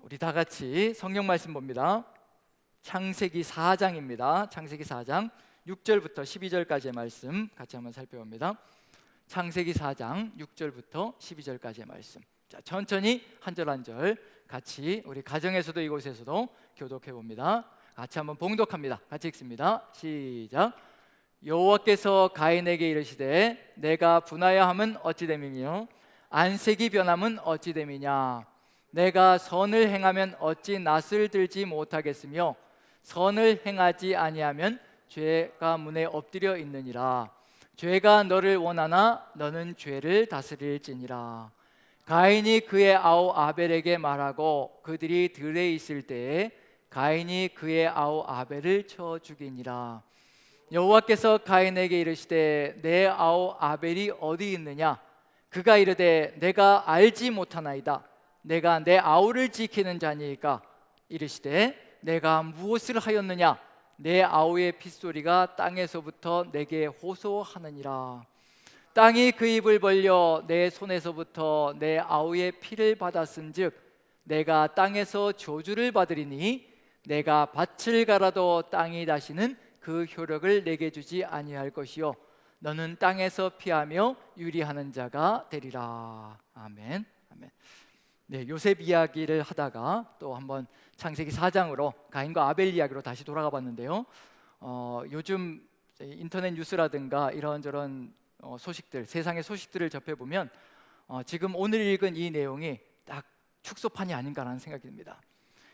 우리 다 같이 성경 말씀 봅니다. 창세기 4장입니다. 창세기 4장 6절부터 12절까지의 말씀 같이 한번 살펴봅니다. 창세기 4장 6절부터 12절까지의 말씀. 자, 천천히 한 절 한 절 같이 우리 가정에서도 이곳에서도 교독해 봅니다. 같이 한번 봉독합니다. 같이 읽습니다. 시작. 여호와께서 가인에게 이르시되 내가 분하여 함은 어찌 됨이며 안색이 변함은 어찌 됨이냐. 내가 선을 행하면 어찌 낯을 들지 못하겠으며 선을 행하지 아니하면 죄가 문에 엎드려 있느니라. 죄가 너를 원하나 너는 죄를 다스릴지니라. 가인이 그의 아우 아벨에게 말하고 그들이 들에 있을 때에 가인이 그의 아우 아벨을 쳐 죽이니라. 여호와께서 가인에게 이르시되 내 아우 아벨이 어디 있느냐. 그가 이르되 내가 알지 못하나이다. 내가 내 아우를 지키는 자니까. 이르시되 내가 무엇을 하였느냐. 내 아우의 핏소리가 땅에서부터 내게 호소하느니라. 땅이 그 입을 벌려 내 손에서부터 내 아우의 피를 받았은즉 내가 땅에서 저주를 받으리니 내가 밭을 갈아도 땅이 다시는 그 효력을 내게 주지 아니할 것이요 너는 땅에서 피하며 유리하는 자가 되리라. 아멘. 아멘. 네, 요셉 이야기를 하다가 또 한번 창세기 4장으로 가인과 아벨 이야기로 다시 돌아가 봤는데요. 요즘 인터넷 뉴스라든가 이런저런 소식들, 세상의 소식들을 접해보면 지금 오늘 읽은 이 내용이 딱 축소판이 아닌가라는 생각이 듭니다.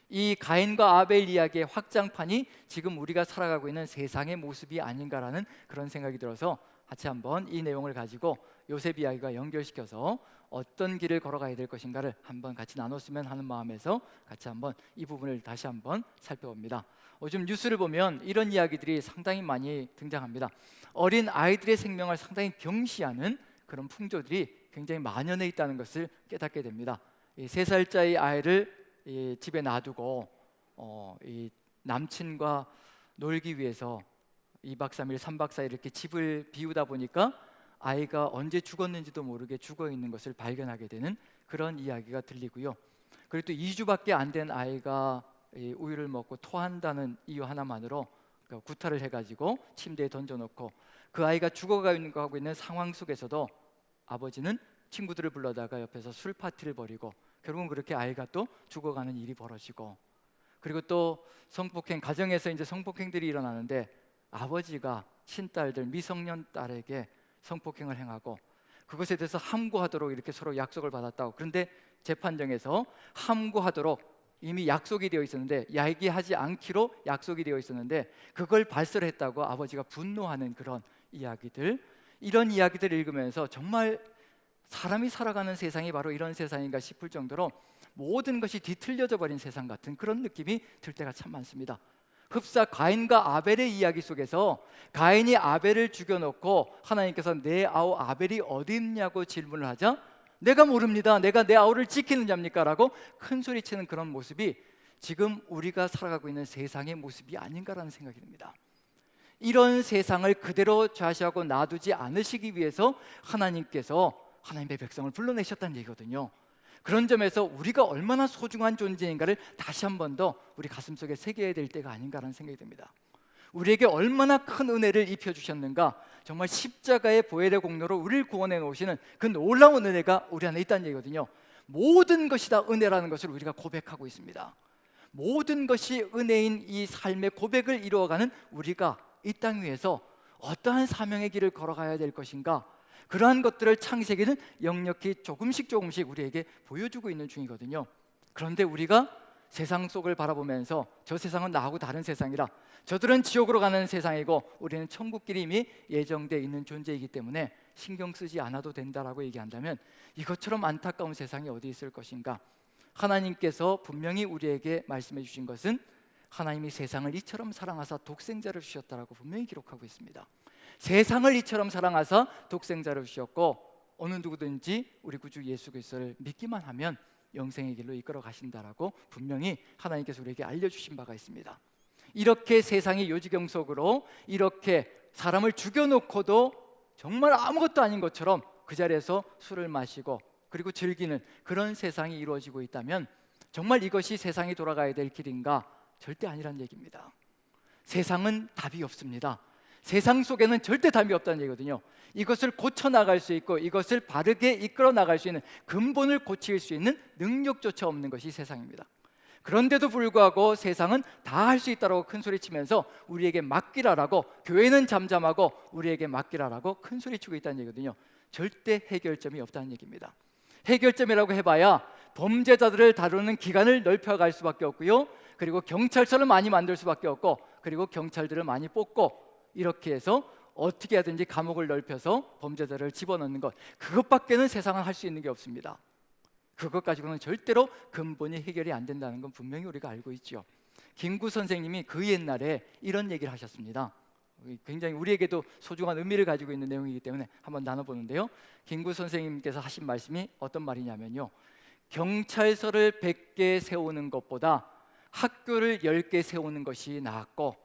이 가인과 아벨 이야기의 확장판이 지금 우리가 살아가고 있는 세상의 모습이 아닌가라는 그런 생각이 들어서 같이 한번 이 내용을 가지고 요셉 이야기가 연결시켜서 어떤 길을 걸어가야 될 것인가를 한번 같이 나눴으면 하는 마음에서 같이 한번 이 부분을 다시 한번 살펴봅니다. 요즘 뉴스를 보면 이런 이야기들이 상당히 많이 등장합니다. 어린 아이들의 생명을 상당히 경시하는 그런 풍조들이 굉장히 만연해 있다는 것을 깨닫게 됩니다. 이 3살짜리 아이를 집에 놔두고 이 남친과 놀기 위해서 2박 3일, 3박 4일 이렇게 집을 비우다 보니까 아이가 언제 죽었는지도 모르게 죽어 있는 것을 발견하게 되는 그런 이야기가 들리고요. 그리고 또 2주밖에 안 된 아이가 우유를 먹고 토한다는 이유 하나만으로 구타를 해가지고 침대에 던져놓고 그 아이가 죽어가고 있는 상황 속에서도 아버지는 친구들을 불러다가 옆에서 술 파티를 벌이고 결국은 그렇게 아이가 또 죽어가는 일이 벌어지고, 그리고 또 성폭행, 가정에서 이제 성폭행들이 일어나는데 아버지가 친딸들, 미성년 딸에게 성폭행을 행하고 그것에 대해서 함구하도록 이렇게 서로 약속을 받았다고. 그런데 재판정에서 함구하도록 이미 약속이 되어 있었는데, 얘기하지 않기로 약속이 되어 있었는데 그걸 발설했다고 아버지가 분노하는 그런 이야기들, 이런 이야기들을 읽으면서 정말 사람이 살아가는 세상이 바로 이런 세상인가 싶을 정도로 모든 것이 뒤틀려져 버린 세상 같은 그런 느낌이 들 때가 참 많습니다. 흡사 가인과 아벨의 이야기 속에서 가인이 아벨을 죽여놓고 하나님께서 내 아우 아벨이 어디 있냐고 질문을 하자 내가 모릅니다. 내가 내 아우를 지키는 자입니까? 라고 큰 소리치는 그런 모습이 지금 우리가 살아가고 있는 세상의 모습이 아닌가라는 생각이 듭니다. 이런 세상을 그대로 좌시하고 놔두지 않으시기 위해서 하나님께서 하나님의 백성을 불러내셨다는 얘기거든요. 그런 점에서 우리가 얼마나 소중한 존재인가를 다시 한 번 더 우리 가슴속에 새겨야 될 때가 아닌가라는 생각이 듭니다. 우리에게 얼마나 큰 은혜를 입혀주셨는가, 정말 십자가의 보혈의 공로로 우리를 구원해 놓으시는 그 놀라운 은혜가 우리 안에 있다는 얘기거든요. 모든 것이 다 은혜라는 것을 우리가 고백하고 있습니다. 모든 것이 은혜인 이 삶의 고백을 이루어가는 우리가 이 땅 위에서 어떠한 사명의 길을 걸어가야 될 것인가, 그러한 것들을 창세기는 역력히 조금씩 우리에게 보여주고 있는 중이거든요. 그런데 우리가 세상 속을 바라보면서 저 세상은 나하고 다른 세상이라, 저들은 지옥으로 가는 세상이고 우리는 천국길이 이미 예정되어 있는 존재이기 때문에 신경 쓰지 않아도 된다라고 얘기한다면 이것처럼 안타까운 세상이 어디 있을 것인가. 하나님께서 분명히 우리에게 말씀해 주신 것은 하나님이 세상을 이처럼 사랑하사 독생자를 주셨다라고 분명히 기록하고 있습니다. 세상을 이처럼 사랑하사 독생자를 주셨고 어느 누구든지 우리 구주 예수 그리스도를 믿기만 하면 영생의 길로 이끌어 가신다라고 분명히 하나님께서 우리에게 알려주신 바가 있습니다. 이렇게 세상이 요지경 속으로 이렇게 사람을 죽여놓고도 정말 아무것도 아닌 것처럼 그 자리에서 술을 마시고 그리고 즐기는 그런 세상이 이루어지고 있다면 정말 이것이 세상이 돌아가야 될 길인가? 절대 아니란 얘기입니다. 세상은 답이 없습니다. 세상 속에는 절대 답이 없다는 얘기거든요. 이것을 고쳐나갈 수 있고 이것을 바르게 이끌어 나갈 수 있는, 근본을 고칠 수 있는 능력조차 없는 것이 세상입니다. 그런데도 불구하고 세상은 다 할 수 있다고 큰소리치면서 우리에게 맡기라라고, 교회는 잠잠하고 우리에게 맡기라라고 큰소리치고 있다는 얘기거든요. 절대 해결점이 없다는 얘기입니다. 해결점이라고 해봐야 범죄자들을 다루는 기관을 넓혀갈 수밖에 없고요, 그리고 경찰서를 많이 만들 수밖에 없고, 그리고 경찰들을 많이 뽑고, 이렇게 해서 어떻게 하든지 감옥을 넓혀서 범죄자를 집어넣는 것, 그것밖에는 세상은 할 수 있는 게 없습니다. 그것 가지고는 절대로 근본이 해결이 안 된다는 건 분명히 우리가 알고 있죠. 김구 선생님이 그 옛날에 이런 얘기를 하셨습니다. 굉장히 우리에게도 소중한 의미를 가지고 있는 내용이기 때문에 한번 나눠보는데요, 김구 선생님께서 하신 말씀이 어떤 말이냐면요, 경찰서를 100개 세우는 것보다 학교를 10개 세우는 것이 낫고,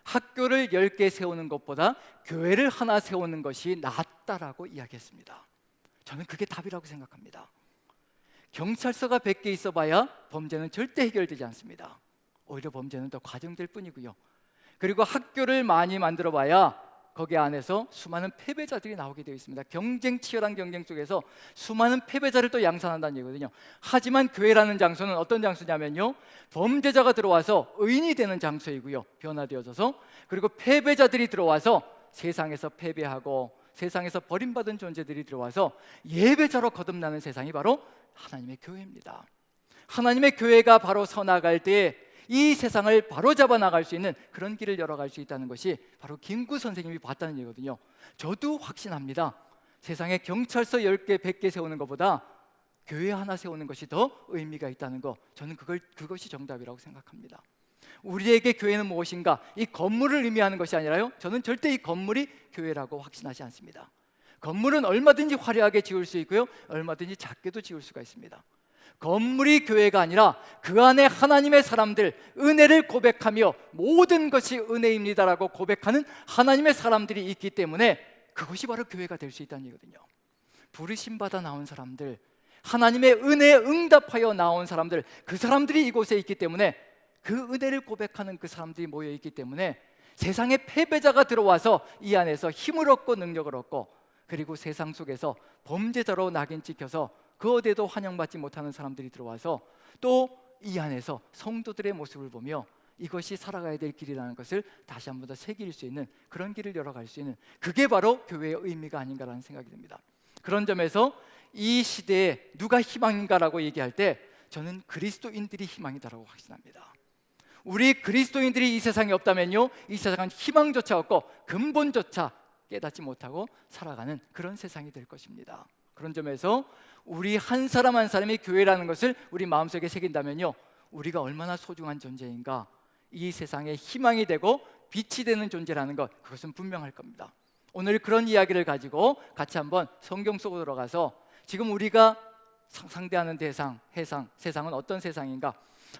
학교를 10개 세우는 것보다 교회를 하나 세우는 것이 낫다라고 이야기했습니다. 저는 그게 답이라고 생각합니다. 경찰서가 100개 있어봐야 범죄는 절대 해결되지 않습니다. 오히려 범죄는 더 과정될 뿐이고요. 그리고 학교를 많이 만들어봐야 거기 안에서 수많은 패배자들이 나오게 되어 있습니다. 치열한 경쟁 속에서 수많은 패배자를 또 양산한다는 얘기거든요. 하지만 교회라는 장소는 어떤 장소냐면요, 범죄자가 들어와서 의인이 되는 장소이고요, 변화되어져서, 그리고 패배자들이 들어와서 세상에서 패배하고 세상에서 버림받은 존재들이 들어와서 예배자로 거듭나는 세상이 바로 하나님의 교회입니다. 하나님의 교회가 바로 서나갈 때 이 세상을 바로잡아 나갈 수 있는 그런 길을 열어갈 수 있다는 것이 바로 김구 선생님이 봤다는 얘기거든요. 저도 확신합니다. 세상에 경찰서 10개, 100개 세우는 것보다 교회 하나 세우는 것이 더 의미가 있다는 거, 저는 그것이 정답이라고 생각합니다. 우리에게 교회는 무엇인가? 이 건물을 의미하는 것이 아니라요, 저는 절대 이 건물이 교회라고 확신하지 않습니다. 건물은 얼마든지 화려하게 지을 수 있고요, 얼마든지 작게도 지을 수가 있습니다. 건물이 교회가 아니라 그 안에 하나님의 사람들, 은혜를 고백하며 모든 것이 은혜입니다라고 고백하는 하나님의 사람들이 있기 때문에 그것이 바로 교회가 될 수 있다는 얘기거든요. 부르심받아 나온 사람들, 하나님의 은혜에 응답하여 나온 사람들, 그 사람들이 이곳에 있기 때문에, 그 은혜를 고백하는 그 사람들이 모여 있기 때문에 세상의 패배자가 들어와서 이 안에서 힘을 얻고 능력을 얻고, 그리고 세상 속에서 범죄자로 낙인 찍혀서 그 어디에도 환영받지 못하는 사람들이 들어와서 또 이 안에서 성도들의 모습을 보며 이것이 살아가야 될 길이라는 것을 다시 한 번 더 새길 수 있는 그런 길을 열어갈 수 있는, 그게 바로 교회의 의미가 아닌가라는 생각이 듭니다. 그런 점에서 이 시대에 누가 희망인가라고 얘기할 때 저는 그리스도인들이 희망이다라고 확신합니다. 우리 그리스도인들이 이 세상에 없다면요, 이 세상은 희망조차 없고 근본조차 깨닫지 못하고 살아가는 그런 세상이 될 것입니다. 그런 점에서 우리 한 사람 한 사람이 교회라는 것을 우리 마음속에 새긴다면요, 우리가 얼마나 소중한 존재인가, 이 세상에 희망이 되고 빛이 되는 존재라는 것, 그것은 분명할 겁니다. 오늘 그런 이야기를 가지고 같이 한번 성경 속으로 들어가서 지금 우리가 상대하는 세상은 어떤 세상인가?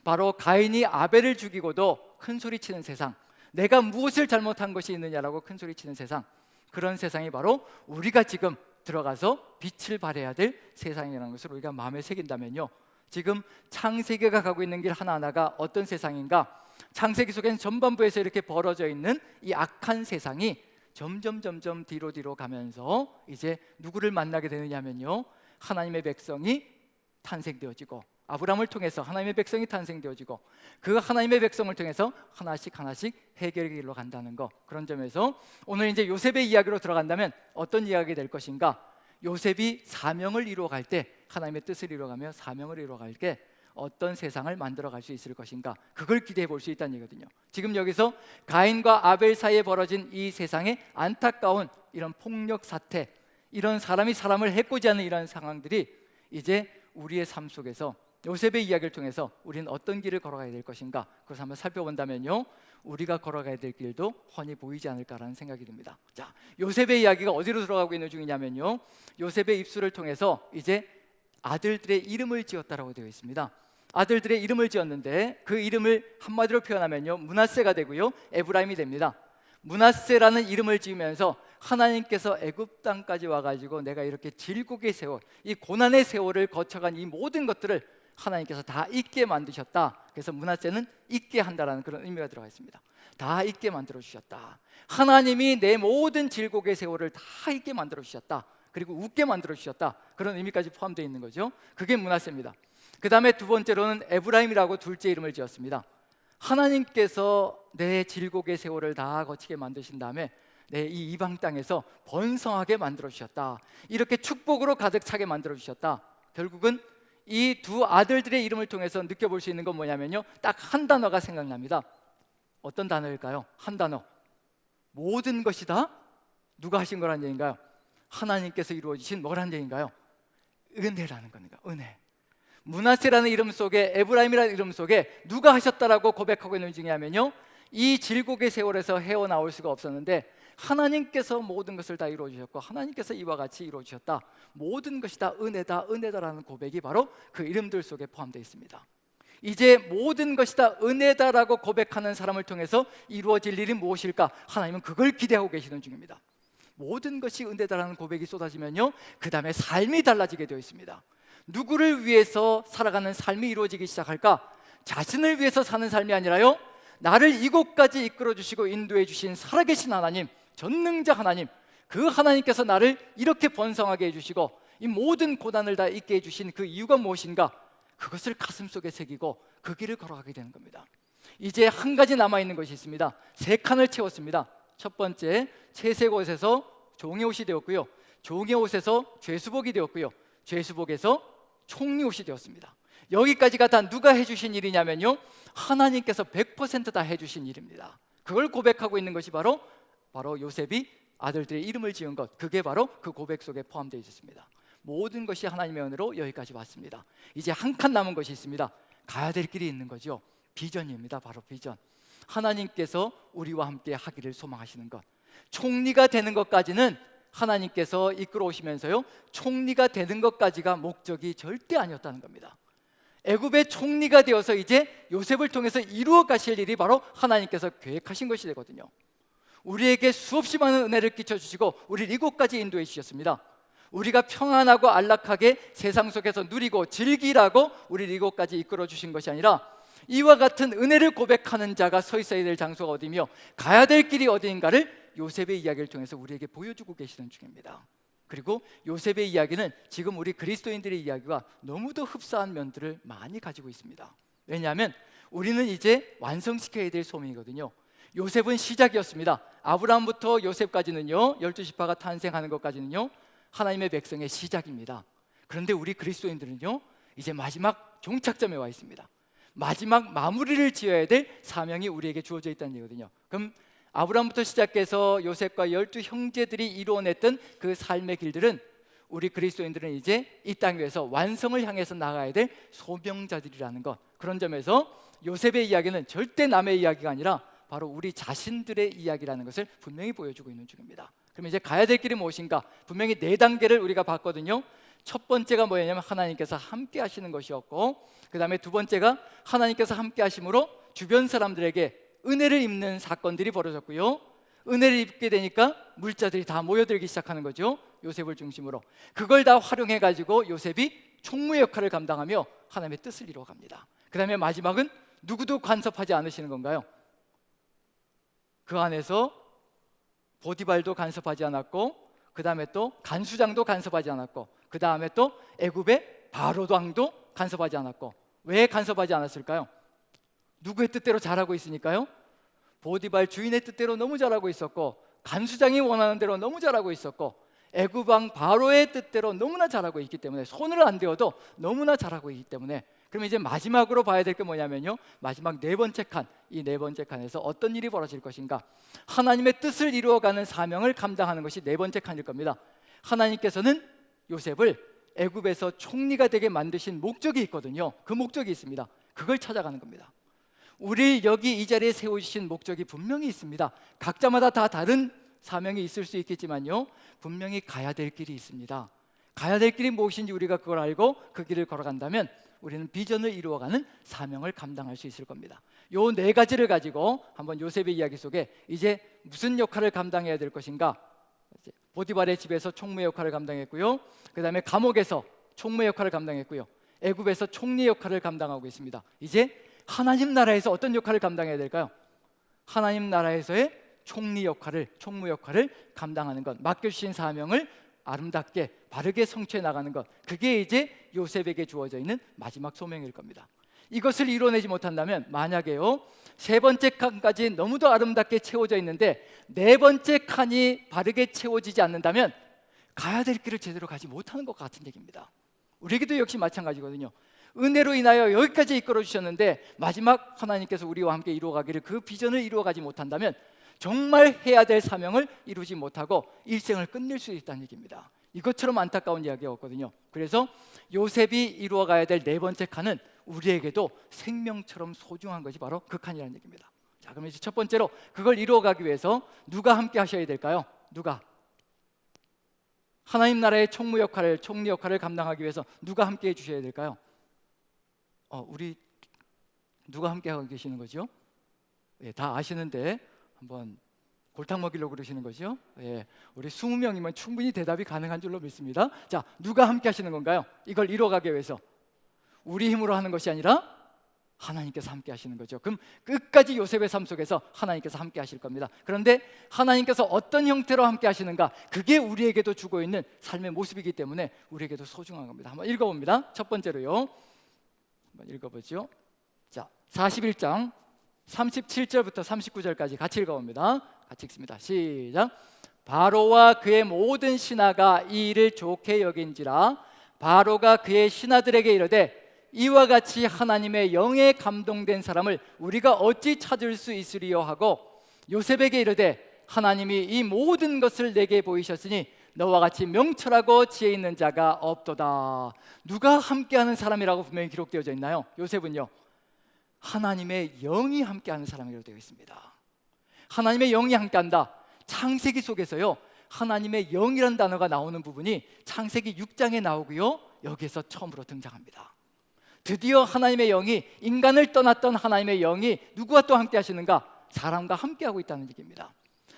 바로 가인이 아벨을 죽이고도 큰소리치는 세상, 내가 무엇을 잘못한 것이 있느냐라고 큰소리치는 세상, 그런 세상이 바로 우리가 지금 들어가서 빛을 발해야 될 세상이라는 것을 우리가 마음에 새긴다면요, 지금 창세기가 가고 있는 길 하나하나가 어떤 세상인가? 창세기 속에는 전반부에서 이렇게 벌어져 있는 이 악한 세상이 점점 뒤로 가면서 이제 누구를 만나게 되느냐면요, 하나님의 백성이 탄생되어지고, 아브라함을 통해서 하나님의 백성이 탄생되어지고, 그 하나님의 백성을 통해서 하나씩 해결의 길로 간다는 것, 그런 점에서 오늘 이제 요셉의 이야기로 들어간다면 어떤 이야기가 될 것인가? 요셉이 사명을 이루어갈 때, 하나님의 뜻을 이루어가며 사명을 이루어갈 때 어떤 세상을 만들어갈 수 있을 것인가, 그걸 기대해 볼 수 있다는 얘기거든요. 지금 여기서 가인과 아벨 사이에 벌어진 이 세상의 안타까운 이런 폭력 사태, 이런 사람이 사람을 해코지 하는 이런 상황들이 이제 우리의 삶 속에서 요셉의 이야기를 통해서 우리는 어떤 길을 걸어가야 될 것인가, 그것을 한번 살펴본다면요, 우리가 걸어가야 될 길도 훤히 보이지 않을까라는 생각이 듭니다. 자, 요셉의 이야기가 어디로 들어가고 있는 중이냐면요, 요셉의 입술을 통해서 이제 아들들의 이름을 지었다라고 되어 있습니다. 아들들의 이름을 지었는데 그 이름을 한마디로 표현하면요, 므낫세가 되고요, 에브라임이 됩니다. 므낫세라는 이름을 지으면서 하나님께서 애굽 땅까지 와가지고 내가 이렇게 질곡의 세월, 이 고난의 세월을 거쳐간 이 모든 것들을 하나님께서 다 잊게 만드셨다. 그래서 므낫세는 잊게 한다라는 그런 의미가 들어가 있습니다. 다 잊게 만들어 주셨다. 하나님이 내 모든 질곡의 세월을 다 잊게 만들어 주셨다. 그리고 웃게 만들어 주셨다. 그런 의미까지 포함되어 있는 거죠. 그게 므낫세입니다. 그 다음에 두 번째로는 에브라임이라고 둘째 이름을 지었습니다. 하나님께서 내 질곡의 세월을 다 거치게 만드신 다음에 이 이방 땅에서 번성하게 만들어 주셨다. 이렇게 축복으로 가득 차게 만들어 주셨다. 결국은 이 두 아들들의 이름을 통해서 느껴볼 수 있는 건 뭐냐면요, 딱 한 단어가 생각납니다. 어떤 단어일까요? 한 단어. 모든 것이 다 누가 하신 거란 얘기인가요? 하나님께서 이루어지신 뭐란 얘기인가요? 은혜라는 겁니다. 은혜. 므낫세라는 이름 속에, 에브라임이라는 이름 속에 누가 하셨다라고 고백하고 있는 중이냐면요, 이 질곡의 세월에서 헤어나올 수가 없었는데 하나님께서 모든 것을 다 이루어 주셨고 하나님께서 이와 같이 이루어 주셨다. 모든 것이 다 은혜다, 은혜다라는 고백이 바로 그 이름들 속에 포함되어 있습니다. 이제 모든 것이 다 은혜다라고 고백하는 사람을 통해서 이루어질 일이 무엇일까? 하나님은 그걸 기대하고 계시는 중입니다. 모든 것이 은혜다라는 고백이 쏟아지면요, 그 다음에 삶이 달라지게 되어 있습니다. 누구를 위해서 살아가는 삶이 이루어지기 시작할까? 자신을 위해서 사는 삶이 아니라요, 나를 이곳까지 이끌어 주시고 인도해 주신 살아계신 하나님, 전능자 하나님, 그 하나님께서 나를 이렇게 번성하게 해주시고 이 모든 고난을 다 잊게 해주신 그 이유가 무엇인가? 그것을 가슴속에 새기고 그 길을 걸어가게 되는 겁니다. 이제 한 가지 남아있는 것이 있습니다. 3칸을 채웠습니다. 첫 번째, 채색 옷에서 종의 옷이 되었고요, 종의 옷에서 죄수복이 되었고요, 죄수복에서 총리 옷이 되었습니다. 여기까지가 다 누가 해주신 일이냐면요, 하나님께서 100% 다 해주신 일입니다. 그걸 고백하고 있는 것이 바로 요셉이 아들들의 이름을 지은 것, 그게 바로 그 고백 속에 포함되어 있습니다. 모든 것이 하나님의 은혜로 여기까지 왔습니다. 이제 한 칸 남은 것이 있습니다. 가야 될 길이 있는 거죠. 비전입니다. 바로 비전. 하나님께서 우리와 함께 하기를 소망하시는 것. 총리가 되는 것까지는 하나님께서 이끌어 오시면서요, 총리가 되는 것까지가 목적이 절대 아니었다는 겁니다. 애굽의 총리가 되어서 이제 요셉을 통해서 이루어 가실 일이 바로 하나님께서 계획하신 것이 되거든요. 우리에게 수없이 많은 은혜를 끼쳐주시고 우리를 이곳까지 인도해 주셨습니다. 우리가 평안하고 안락하게 세상 속에서 누리고 즐기라고 우리를 이곳까지 이끌어 주신 것이 아니라 이와 같은 은혜를 고백하는 자가 서 있어야 될 장소가 어디며 가야 될 길이 어디인가를 요셉의 이야기를 통해서 우리에게 보여주고 계시는 중입니다. 그리고 요셉의 이야기는 지금 우리 그리스도인들의 이야기와 너무도 흡사한 면들을 많이 가지고 있습니다. 왜냐하면 우리는 이제 완성시켜야 될 소명이거든요. 요셉은 시작이었습니다. 아브라함부터 요셉까지는요, 12지파가 탄생하는 것까지는요, 하나님의 백성의 시작입니다. 그런데 우리 그리스도인들은요, 이제 마지막 종착점에 와 있습니다. 마지막 마무리를 지어야 될 사명이 우리에게 주어져 있다는 얘기거든요. 그럼 아브라함부터 시작해서 요셉과 12 형제들이 이루어냈던 그 삶의 길들은 우리 그리스도인들은 이제 이 땅 위에서 완성을 향해서 나가야 될 소명자들이라는 것, 그런 점에서 요셉의 이야기는 절대 남의 이야기가 아니라 바로 우리 자신들의 이야기라는 것을 분명히 보여주고 있는 중입니다. 그럼 이제 가야 될 길이 무엇인가? 분명히 4단계를 우리가 봤거든요. 첫 번째가 뭐였냐면 하나님께서 함께 하시는 것이었고, 그 다음에 두 번째가 하나님께서 함께 하심으로 주변 사람들에게 은혜를 입는 사건들이 벌어졌고요, 은혜를 입게 되니까 물자들이 다 모여들기 시작하는 거죠. 요셉을 중심으로 그걸 다 활용해 가지고 요셉이 총무의 역할을 감당하며 하나님의 뜻을 이루어갑니다. 그 다음에 마지막은 누구도 간섭하지 않으시는 건가요? 그 안에서 보디발도 간섭하지 않았고, 그 다음에 또 간수장도 간섭하지 않았고, 그 다음에 또 애굽의 바로 왕도 간섭하지 않았고. 왜 간섭하지 않았을까요? 누구의 뜻대로 잘하고 있으니까요. 보디발 주인의 뜻대로 너무 잘하고 있었고, 간수장이 원하는 대로 너무 잘하고 있었고, 애굽 왕 바로의 뜻대로 너무나 잘하고 있기 때문에, 손을 안 대어도 너무나 잘하고 있기 때문에. 그럼 이제 마지막으로 봐야 될 게 뭐냐면요, 마지막 4번째 칸, 이 4번째 칸에서 어떤 일이 벌어질 것인가? 하나님의 뜻을 이루어가는 사명을 감당하는 것이 4번째 칸일 겁니다. 하나님께서는 요셉을 애굽에서 총리가 되게 만드신 목적이 있거든요. 그 목적이 있습니다. 그걸 찾아가는 겁니다. 우리 여기 이 자리에 세우신 목적이 분명히 있습니다. 각자마다 다 다른 사명이 있을 수 있겠지만요, 분명히 가야 될 길이 있습니다. 가야 될 길이 무엇인지 우리가 그걸 알고 그 길을 걸어간다면 우리는 비전을 이루어가는 사명을 감당할 수 있을 겁니다. 요 4가지를 가지고 한번 요셉의 이야기 속에 이제 무슨 역할을 감당해야 될 것인가? 보디발의 집에서 총무의 역할을 감당했고요, 그 다음에 감옥에서 총무의 역할을 감당했고요, 애굽에서 총리 역할을 감당하고 있습니다. 이제 하나님 나라에서 어떤 역할을 감당해야 될까요? 하나님 나라에서의 총리 역할을, 총무 역할을 감당하는 것, 맡겨주신 사명을 아름답게 바르게 성취해 나가는 것, 그게 이제 요셉에게 주어져 있는 마지막 소명일 겁니다. 이것을 이뤄내지 못한다면, 만약에요, 세 번째 칸까지 너무도 아름답게 채워져 있는데 네 번째 칸이 바르게 채워지지 않는다면 가야 될 길을 제대로 가지 못하는 것 같은 얘기입니다. 우리에게도 역시 마찬가지거든요. 은혜로 인하여 여기까지 이끌어 주셨는데 마지막 하나님께서 우리와 함께 이루어가기를, 그 비전을 이루어가지 못한다면 정말 해야 될 사명을 이루지 못하고 일생을 끝낼 수 있다는 얘기입니다. 이것처럼 안타까운 이야기가 없거든요. 그래서 요셉이 이루어가야 될 네 번째 칸은 우리에게도 생명처럼 소중한 것이 바로 그 칸이라는 얘기입니다. 자, 그럼 이제 첫 번째로 그걸 이루어가기 위해서 누가 함께 하셔야 될까요? 누가? 하나님 나라의 총무 역할을, 총리 역할을 감당하기 위해서 누가 함께 해주셔야 될까요? 우리 누가 함께 하고 계시는 거죠? 예, 다 아시는데 한번 골탕 먹이려고 그러시는 거죠? 예, 우리 20명이면 충분히 대답이 가능한 줄로 믿습니다. 자, 누가 함께 하시는 건가요? 이걸 이뤄가기 위해서 우리 힘으로 하는 것이 아니라 하나님께서 함께 하시는 거죠. 그럼 끝까지 요셉의 삶 속에서 하나님께서 함께 하실 겁니다. 그런데 하나님께서 어떤 형태로 함께 하시는가, 그게 우리에게도 주고 있는 삶의 모습이기 때문에 우리에게도 소중한 겁니다. 한번 읽어봅니다. 첫 번째로요, 한번 읽어보죠. 자, 41장 37절부터 39절까지 같이 읽어봅니다. 같이 읽습니다. 시작. 바로와 그의 모든 신하가 이 일을 좋게 여긴지라 바로가 그의 신하들에게 이르되 이와 같이 하나님의 영에 감동된 사람을 우리가 어찌 찾을 수 있으리요 하고 요셉에게 이르되 하나님이 이 모든 것을 내게 보이셨으니 너와 같이 명철하고 지혜 있는 자가 없도다. 누가 함께하는 사람이라고 분명히 기록되어져 있나요? 요셉은요, 하나님의 영이 함께하는 사람이라고 되어 있습니다. 하나님의 영이 함께한다. 창세기 속에서요, 하나님의 영이라는 단어가 나오는 부분이 창세기 6장에 나오고요, 여기에서 처음으로 등장합니다. 드디어 하나님의 영이, 인간을 떠났던 하나님의 영이 누구와 또 함께 하시는가? 사람과 함께하고 있다는 얘기입니다.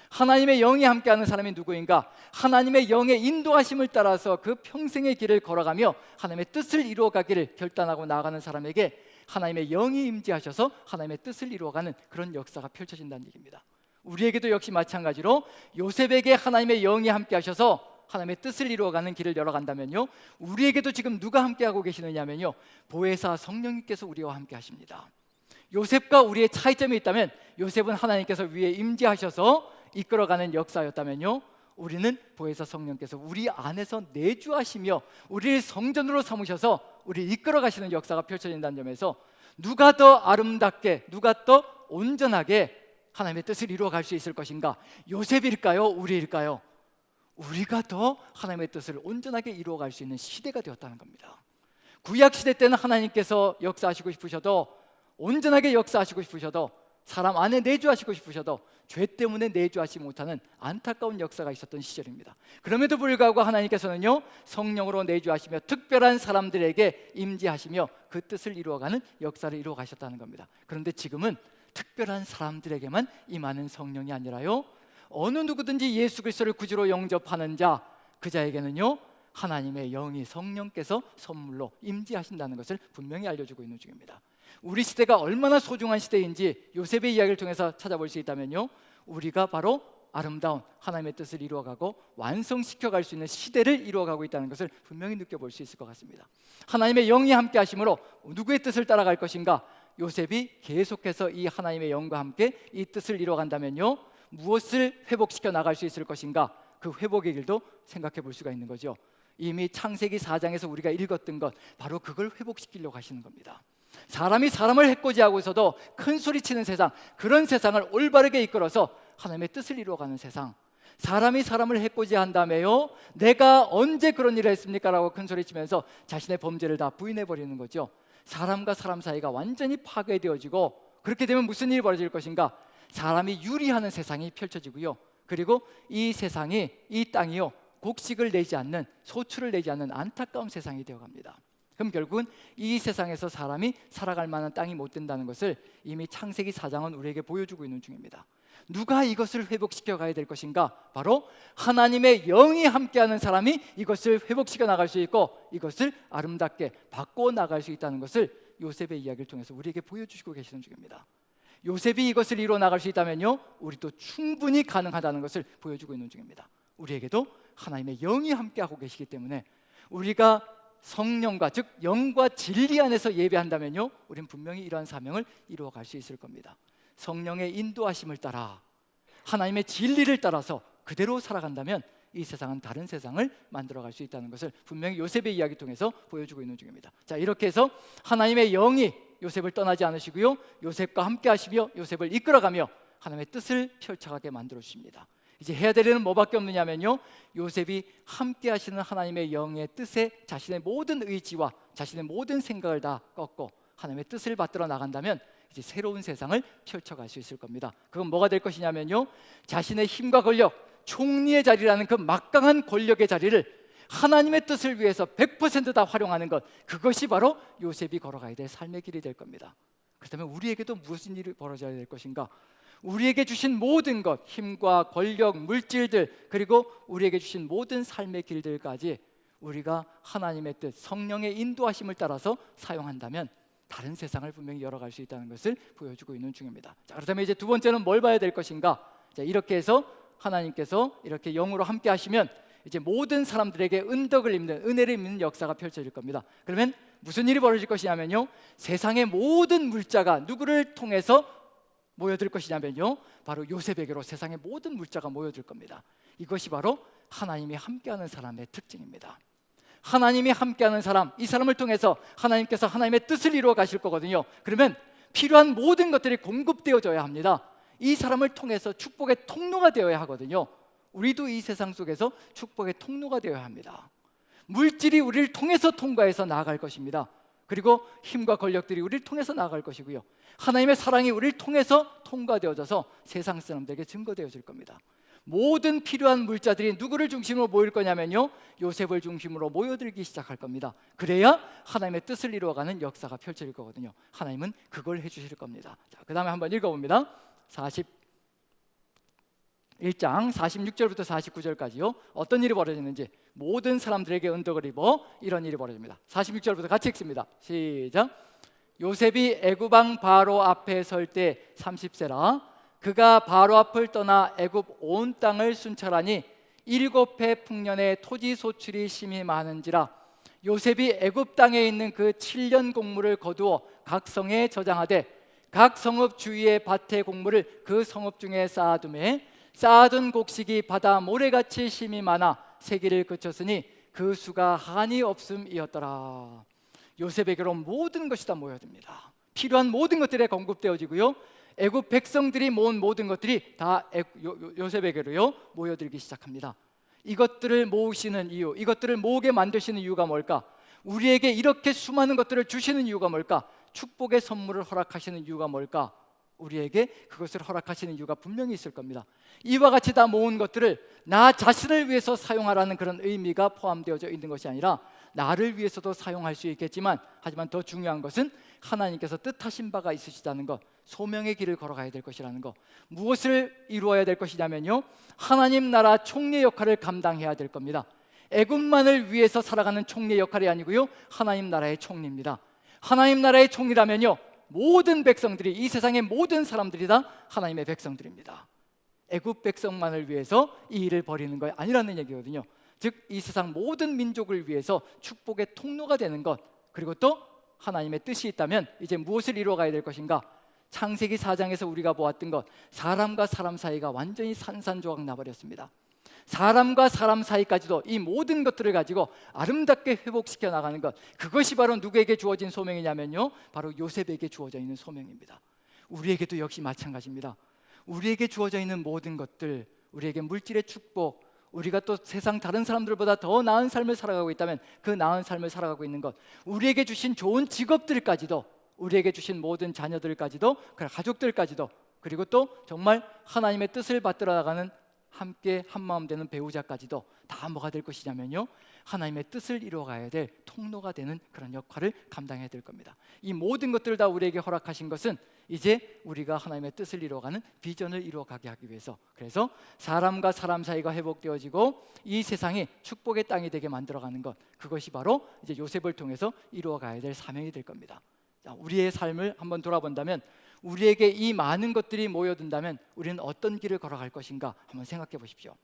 하나님의 영이 함께하는 사람이 누구인가? 하나님의 영의 인도하심을 따라서 그 평생의 길을 걸어가며 하나님의 뜻을 이루어가기를 결단하고 나아가는 사람에게 하나님의 영이 임재하셔서 하나님의 뜻을 이루어가는 그런 역사가 펼쳐진다는 얘기입니다. 우리에게도 역시 마찬가지로 요셉에게 하나님의 영이 함께 하셔서 하나님의 뜻을 이루어가는 길을 열어간다면요, 우리에게도 지금 누가 함께하고 계시느냐면요, 보혜사 성령님께서 우리와 함께 하십니다. 요셉과 우리의 차이점이 있다면, 요셉은 하나님께서 위에 임재하셔서 이끌어가는 역사였다면요, 우리는 보혜사 성령께서 우리 안에서 내주하시며 우리를 성전으로 삼으셔서 우리를 이끌어가시는 역사가 펼쳐진다는 점에서 누가 더 아름답게, 누가 더 온전하게 하나님의 뜻을 이루어갈 수 있을 것인가? 요셉일까요? 우리일까요? 우리가 더 하나님의 뜻을 온전하게 이루어갈 수 있는 시대가 되었다는 겁니다. 구약시대 때는 하나님께서 역사하시고 싶으셔도, 온전하게 역사하시고 싶으셔도, 사람 안에 내주하시고 싶으셔도 죄 때문에 내주하지 못하는 안타까운 역사가 있었던 시절입니다. 그럼에도 불구하고 하나님께서는요, 성령으로 내주하시며 특별한 사람들에게 임재하시며 그 뜻을 이루어가는 역사를 이루어 가셨다는 겁니다. 그런데 지금은 특별한 사람들에게만 임하는 성령이 아니라요, 어느 누구든지 예수 그리스도를 구주로 영접하는 자, 그 자에게는요, 하나님의 영이, 성령께서 선물로 임재하신다는 것을 분명히 알려주고 있는 중입니다. 우리 시대가 얼마나 소중한 시대인지 요셉의 이야기를 통해서 찾아볼 수 있다면요, 우리가 바로 아름다운 하나님의 뜻을 이루어가고 완성시켜갈 수 있는 시대를 이루어가고 있다는 것을 분명히 느껴볼 수 있을 것 같습니다. 하나님의 영이 함께 하심으로 누구의 뜻을 따라갈 것인가? 요셉이 계속해서 이 하나님의 영과 함께 이 뜻을 이루어간다면요, 무엇을 회복시켜 나갈 수 있을 것인가? 그 회복의 길도 생각해 볼 수가 있는 거죠. 이미 창세기 4장에서 우리가 읽었던 것, 바로 그걸 회복시키려고 하시는 겁니다. 사람이 사람을 해코지하고 있어도 큰 소리치는 세상, 그런 세상을 올바르게 이끌어서 하나님의 뜻을 이루어가는 세상. 사람이 사람을 해코지한다며요, 내가 언제 그런 일을 했습니까? 라고 큰 소리치면서 자신의 범죄를 다 부인해버리는 거죠. 사람과 사람 사이가 완전히 파괴되어지고, 그렇게 되면 무슨 일이 벌어질 것인가? 사람이 유리하는 세상이 펼쳐지고요, 그리고 이 세상이, 이 땅이요, 곡식을 내지 않는, 소출을 내지 않는 안타까운 세상이 되어갑니다. 그럼 결국은 이 세상에서 사람이 살아갈 만한 땅이 못 된다는 것을 이미 창세기 4장은 우리에게 보여주고 있는 중입니다. 누가 이것을 회복시켜 가야 될 것인가? 바로 하나님의 영이 함께하는 사람이 이것을 회복시켜 나갈 수 있고 이것을 아름답게 바꿔 나갈 수 있다는 것을 요셉의 이야기를 통해서 우리에게 보여주시고 계시는 중입니다. 요셉이 이것을 이루어 나갈 수 있다면요, 우리도 충분히 가능하다는 것을 보여주고 있는 중입니다. 우리에게도 하나님의 영이 함께하고 계시기 때문에 우리가 성령과, 즉 영과 진리 안에서 예배한다면요, 우리는 분명히 이러한 사명을 이루어갈 수 있을 겁니다. 성령의 인도하심을 따라 하나님의 진리를 따라서 그대로 살아간다면 이 세상은 다른 세상을 만들어갈 수 있다는 것을 분명히 요셉의 이야기 통해서 보여주고 있는 중입니다. 자, 이렇게 해서 하나님의 영이 요셉을 떠나지 않으시고요, 요셉과 함께 하시며 요셉을 이끌어가며 하나님의 뜻을 펼쳐가게 만들어 주십니다. 이제 해야 될 일은 뭐밖에 없느냐면요, 요셉이 함께 하시는 하나님의 영의 뜻에 자신의 모든 의지와 자신의 모든 생각을 다 꺾고 하나님의 뜻을 받들어 나간다면 이제 새로운 세상을 펼쳐갈 수 있을 겁니다. 그건 뭐가 될 것이냐면요, 자신의 힘과 권력, 총리의 자리라는 그 막강한 권력의 자리를 하나님의 뜻을 위해서 100% 다 활용하는 것, 그것이 바로 요셉이 걸어가야 될 삶의 길이 될 겁니다. 그렇다면 우리에게도 무슨 일이 벌어져야 될 것인가? 우리에게 주신 모든 것, 힘과 권력, 물질들, 그리고 우리에게 주신 모든 삶의 길들까지 우리가 하나님의 뜻, 성령의 인도하심을 따라서 사용한다면 다른 세상을 분명히 열어갈 수 있다는 것을 보여주고 있는 중입니다. 자, 그렇다면 이제 두 번째는 뭘 봐야 될 것인가? 자, 이렇게 해서 하나님께서 이렇게 영으로 함께 하시면 이제 모든 사람들에게 은덕을 입는, 은혜를 입는 역사가 펼쳐질 겁니다. 그러면 무슨 일이 벌어질 것이냐면요, 세상의 모든 물자가 누구를 통해서 모여들 것이냐면요, 바로 요셉에게로 세상의 모든 물자가 모여들 겁니다. 이것이 바로 하나님이 함께하는 사람의 특징입니다. 하나님이 함께하는 사람, 이 사람을 통해서 하나님께서 하나님의 뜻을 이루어 가실 거거든요. 그러면 필요한 모든 것들이 공급되어져야 합니다. 이 사람을 통해서 축복의 통로가 되어야 하거든요. 우리도 이 세상 속에서 축복의 통로가 되어야 합니다. 물질이 우리를 통해서 통과해서 나아갈 것입니다. 그리고 힘과 권력들이 우리를 통해서 나아갈 것이고요, 하나님의 사랑이 우리를 통해서 통과되어져서 세상 사람들에게 증거되어질 겁니다. 모든 필요한 물자들이 누구를 중심으로 모일 거냐면요, 요셉을 중심으로 모여들기 시작할 겁니다. 그래야 하나님의 뜻을 이루어가는 역사가 펼쳐질 거거든요. 하나님은 그걸 해주실 겁니다. 자, 그 다음에 한번 읽어봅니다. 41장 46절부터 49절까지요 어떤 일이 벌어지는지, 모든 사람들에게 은덕을 입어 이런 일이 벌어집니다. 46절부터 같이 읽습니다. 시작. 요셉이 애굽 왕 바로 앞에 설 때 30세라 그가 바로 앞을 떠나 애굽 온 땅을 순찰하니 7해 풍년에 토지 소출이 심히 많은지라 요셉이 애굽 땅에 있는 그 7년 곡물을 거두어 각 성에 저장하되 각 성읍 주위의 밭의 곡물을 그 성읍 중에 쌓아두매 쌓아둔 곡식이 바다 모래같이 심이 많아 세기를 그쳤으니 그 수가 한이 없음이었더라. 요셉에게로 모든 것이 다 모여듭니다. 필요한 모든 것들이 공급되어지고요, 애굽 백성들이 모은 모든 것들이 다 요셉에게로요 모여들기 시작합니다. 이것들을 모으시는 이유, 이것들을 모으게 만드시는 이유가 뭘까? 우리에게 이렇게 수많은 것들을 주시는 이유가 뭘까? 축복의 선물을 허락하시는 이유가 뭘까? 우리에게 그것을 허락하시는 이유가 분명히 있을 겁니다. 이와 같이 다 모은 것들을 나 자신을 위해서 사용하라는 그런 의미가 포함되어져 있는 것이 아니라 나를 위해서도 사용할 수 있겠지만, 하지만 더 중요한 것은 하나님께서 뜻하신 바가 있으시다는 것, 소명의 길을 걸어가야 될 것이라는 것. 무엇을 이루어야 될 것이냐면요, 하나님 나라 총리 역할을 감당해야 될 겁니다. 애굽만을 위해서 살아가는 총리 역할이 아니고요, 하나님 나라의 총리입니다. 하나님 나라의 총리라면요, 모든 백성들이, 이 세상의 모든 사람들이 다 하나님의 백성들입니다. 애굽 백성만을 위해서 이 일을 벌이는 거 아니라는 얘기거든요. 즉 이 세상 모든 민족을 위해서 축복의 통로가 되는 것, 그리고 또 하나님의 뜻이 있다면 이제 무엇을 이루어가야 될 것인가? 창세기 4장에서 우리가 보았던 것, 사람과 사람 사이가 완전히 산산조각 나버렸습니다. 사람과 사람 사이까지도 이 모든 것들을 가지고 아름답게 회복시켜 나가는 것, 그것이 바로 누구에게 주어진 소명이냐면요, 바로 요셉에게 주어져 있는 소명입니다. 우리에게도 역시 마찬가지입니다. 우리에게 주어져 있는 모든 것들, 우리에게 물질의 축복, 우리가 또 세상 다른 사람들보다 더 나은 삶을 살아가고 있다면 그 나은 삶을 살아가고 있는 것, 우리에게 주신 좋은 직업들까지도, 우리에게 주신 모든 자녀들까지도, 가족들까지도, 그리고 또 정말 하나님의 뜻을 받들어 나가는 함께 한마음 되는 배우자까지도 다 뭐가 될 것이냐면요, 하나님의 뜻을 이루어가야 될 통로가 되는 그런 역할을 감당해야 될 겁니다. 이 모든 것들을 다 우리에게 허락하신 것은 이제 우리가 하나님의 뜻을 이루어가는 비전을 이루어가게 하기 위해서, 그래서 사람과 사람 사이가 회복되어지고 이 세상이 축복의 땅이 되게 만들어가는 것, 그것이 바로 이제 요셉을 통해서 이루어가야 될 사명이 될 겁니다. 자, 우리의 삶을 한번 돌아본다면, 우리에게 이 많은 것들이 모여든다면 우리는 어떤 길을 걸어갈 것인가 한번 생각해 보십시오.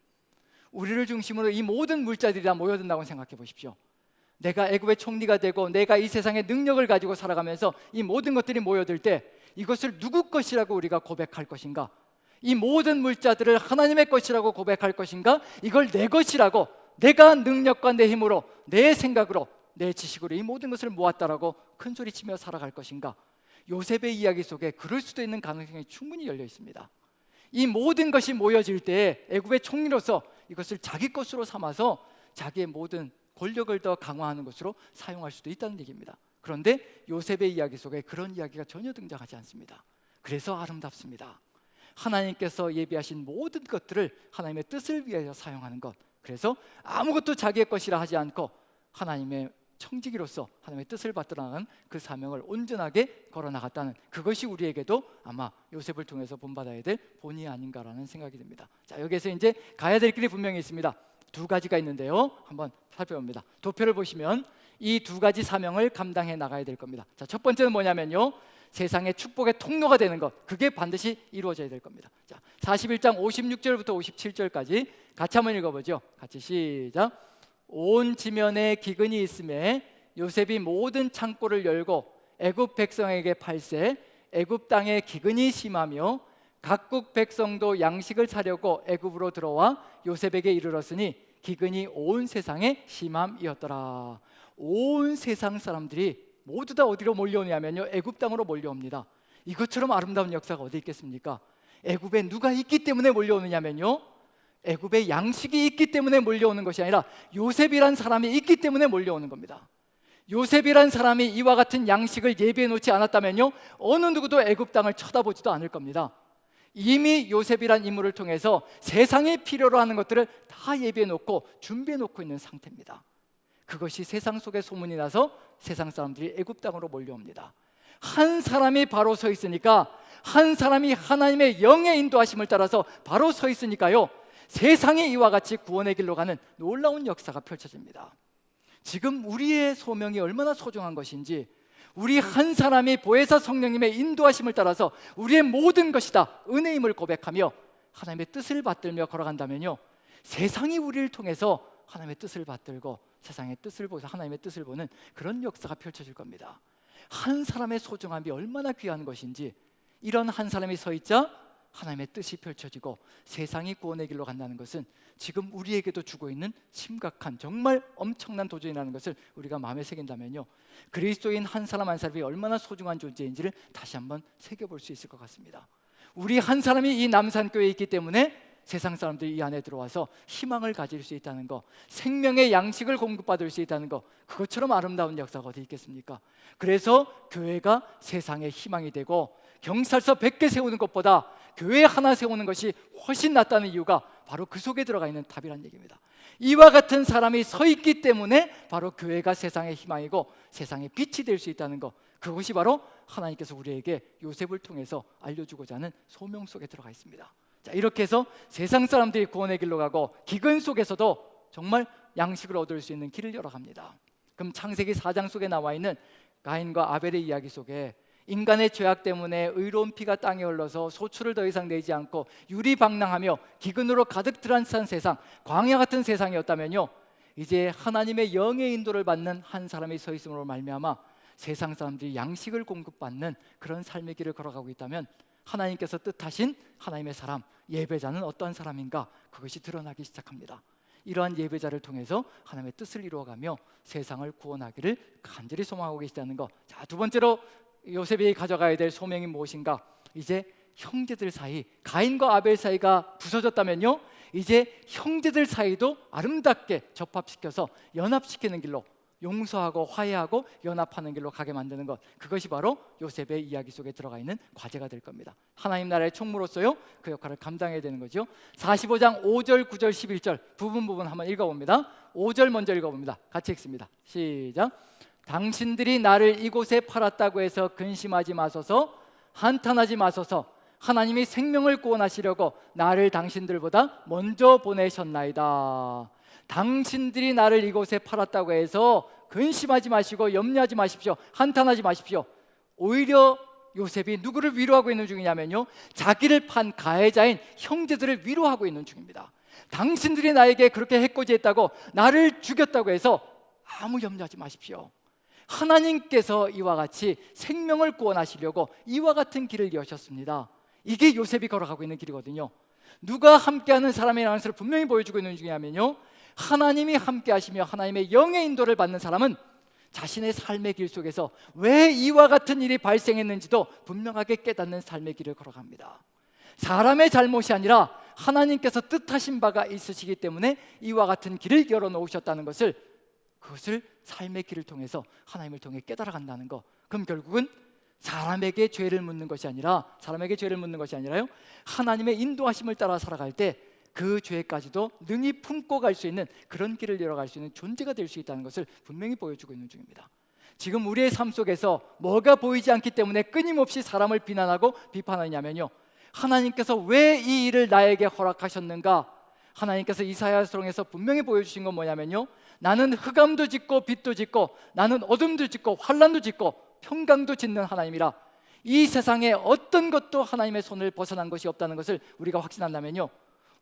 우리를 중심으로 이 모든 물자들이 다 모여든다고 생각해 보십시오. 내가 애굽의 총리가 되고 내가 이 세상의 능력을 가지고 살아가면서 이 모든 것들이 모여들 때 이것을 누구 것이라고 우리가 고백할 것인가? 이 모든 물자들을 하나님의 것이라고 고백할 것인가? 이걸 내 것이라고, 내가 능력과 내 힘으로, 내 생각으로, 내 지식으로 이 모든 것을 모았다라고 큰소리치며 살아갈 것인가? 요셉의 이야기 속에 그럴 수도 있는 가능성이 충분히 열려 있습니다. 이 모든 것이 모여질 때 애굽의 총리로서 이것을 자기 것으로 삼아서 자기의 모든 권력을 더 강화하는 것으로 사용할 수도 있다는 얘기입니다. 그런데 요셉의 이야기 속에 그런 이야기가 전혀 등장하지 않습니다. 그래서 아름답습니다. 하나님께서 예비하신 모든 것들을 하나님의 뜻을 위하여 사용하는 것, 그래서 아무것도 자기의 것이라 하지 않고 하나님의 청지기로서 하나님의 뜻을 받들어 나가는 그 사명을 온전하게 걸어나갔다는, 그것이 우리에게도 아마 요셉을 통해서 본받아야 될 본이 아닌가라는 생각이 듭니다. 자, 여기에서 이제 가야 될 길이 분명히 있습니다. 두 가지가 있는데요, 한번 살펴봅니다. 도표를 보시면 이 두 가지 사명을 감당해 나가야 될 겁니다. 자, 첫 번째는 뭐냐면요, 세상의 축복의 통로가 되는 것, 그게 반드시 이루어져야 될 겁니다. 자, 41장 56절부터 57절까지 같이 한번 읽어보죠. 같이 시작. 온 지면에 기근이 있음에 요셉이 모든 창고를 열고 애굽 백성에게 팔세. 애굽 땅에 기근이 심하며 각국 백성도 양식을 사려고 애굽으로 들어와 요셉에게 이르렀으니 기근이 온 세상에 심함이었더라. 온 세상 사람들이 모두 다 어디로 몰려오냐면요, 애굽 땅으로 몰려옵니다. 이것처럼 아름다운 역사가 어디 있겠습니까? 애굽에 누가 있기 때문에 몰려오느냐면요, 애굽에 양식이 있기 때문에 몰려오는 것이 아니라 요셉이란 사람이 있기 때문에 몰려오는 겁니다. 요셉이란 사람이 이와 같은 양식을 예비해 놓지 않았다면요, 어느 누구도 애굽 땅을 쳐다보지도 않을 겁니다. 이미 요셉이란 인물을 통해서 세상이 필요로 하는 것들을 다 예비해 놓고 준비해 놓고 있는 상태입니다. 그것이 세상 속에 소문이 나서 세상 사람들이 애굽 땅으로 몰려옵니다. 한 사람이 바로 서 있으니까, 한 사람이 하나님의 영의 인도하심을 따라서 바로 서 있으니까요, 세상이 이와 같이 구원의 길로 가는 놀라운 역사가 펼쳐집니다. 지금 우리의 소명이 얼마나 소중한 것인지, 우리 한 사람이 보혜사 성령님의 인도하심을 따라서 우리의 모든 것이 다 은혜임을 고백하며 하나님의 뜻을 받들며 걸어간다면요, 세상이 우리를 통해서 하나님의 뜻을 받들고 세상의 뜻을 보서 하나님의 뜻을 보는 그런 역사가 펼쳐질 겁니다. 한 사람의 소중함이 얼마나 귀한 것인지, 이런 한 사람이 서 있자 하나님의 뜻이 펼쳐지고 세상이 구원의 길로 간다는 것은 지금 우리에게도 주고 있는 심각한, 정말 엄청난 도전이라는 것을 우리가 마음에 새긴다면요, 그리스도인 한 사람 한 사람이 얼마나 소중한 존재인지를 다시 한번 새겨볼 수 있을 것 같습니다. 우리 한 사람이 이 남산교회에 있기 때문에 세상 사람들이 이 안에 들어와서 희망을 가질 수 있다는 것, 생명의 양식을 공급받을 수 있다는 것, 그것처럼 아름다운 역사가 어디 있겠습니까? 그래서 교회가 세상의 희망이 되고 경찰서 100개 세우는 것보다 교회 하나 세우는 것이 훨씬 낫다는 이유가 바로 그 속에 들어가 있는 답이라는 얘기입니다. 이와 같은 사람이 서 있기 때문에 바로 교회가 세상의 희망이고 세상의 빛이 될 수 있다는 것, 그것이 바로 하나님께서 우리에게 요셉을 통해서 알려주고자 하는 소명 속에 들어가 있습니다. 자, 이렇게 해서 세상 사람들이 구원의 길로 가고 기근 속에서도 정말 양식을 얻을 수 있는 길을 열어갑니다. 그럼 창세기 4장 속에 나와 있는 가인과 아벨의 이야기 속에 인간의 죄악 때문에 의로운 피가 땅에 흘러서 소출을 더 이상 내지 않고 유리방랑하며 기근으로 가득 들어찬 세상, 광야 같은 세상이었다면요, 이제 하나님의 영의 인도를 받는 한 사람이 서 있음으로 말미암아 세상 사람들이 양식을 공급받는 그런 삶의 길을 걸어가고 있다면, 하나님께서 뜻하신 하나님의 사람, 예배자는 어떠한 사람인가, 그것이 드러나기 시작합니다. 이러한 예배자를 통해서 하나님의 뜻을 이루어가며 세상을 구원하기를 간절히 소망하고 계시다는 것. 자, 두 번째로 요셉이 가져가야 될 소명이 무엇인가? 이제 형제들 사이, 가인과 아벨 사이가 부서졌다면요, 이제 형제들 사이도 아름답게 접합시켜서 연합시키는 길로, 용서하고 화해하고 연합하는 길로 가게 만드는 것, 그것이 바로 요셉의 이야기 속에 들어가 있는 과제가 될 겁니다. 하나님 나라의 총무로서요 그 역할을 감당해야 되는 거죠. 45장 5절, 9절, 11절 부분 한번 읽어봅니다. 5절 먼저 읽어봅니다. 같이 읽습니다. 시작. 당신들이 나를 이곳에 팔았다고 해서 근심하지 마소서, 한탄하지 마소서. 하나님이 생명을 구원하시려고 나를 당신들보다 먼저 보내셨나이다. 당신들이 나를 이곳에 팔았다고 해서 근심하지 마시고 염려하지 마십시오. 한탄하지 마십시오. 오히려 요셉이 누구를 위로하고 있는 중이냐면요, 자기를 판 가해자인 형제들을 위로하고 있는 중입니다. 당신들이 나에게 그렇게 해코지했다고, 나를 죽였다고 해서 아무 염려하지 마십시오. 하나님께서 이와 같이 생명을 구원하시려고 이와 같은 길을 여셨습니다. 이게 요셉이 걸어가고 있는 길이거든요. 누가 함께하는 사람이라는 것을 분명히 보여주고 있는 중이냐면요, 하나님이 함께 하시며 하나님의 영의 인도를 받는 사람은 자신의 삶의 길 속에서 왜 이와 같은 일이 발생했는지도 분명하게 깨닫는 삶의 길을 걸어갑니다. 사람의 잘못이 아니라 하나님께서 뜻하신 바가 있으시기 때문에 이와 같은 길을 열어놓으셨다는 것을, 그것을 삶의 길을 통해서 하나님을 통해 깨달아간다는 것. 그럼 결국은 사람에게 죄를 묻는 것이 아니라요, 하나님의 인도하심을 따라 살아갈 때 그 죄까지도 능히 품고 갈 수 있는 그런 길을 열어갈 수 있는 존재가 될 수 있다는 것을 분명히 보여주고 있는 중입니다. 지금 우리의 삶 속에서 뭐가 보이지 않기 때문에 끊임없이 사람을 비난하고 비판하냐면요, 하나님께서 왜 이 일을 나에게 허락하셨는가? 하나님께서 이사야서를 통해서 분명히 보여주신 건 뭐냐면요, 나는 흑암도 짓고 빛도 짓고, 나는 어둠도 짓고 환란도 짓고 평강도 짓는 하나님이라. 이 세상에 어떤 것도 하나님의 손을 벗어난 것이 없다는 것을 우리가 확신한다면요,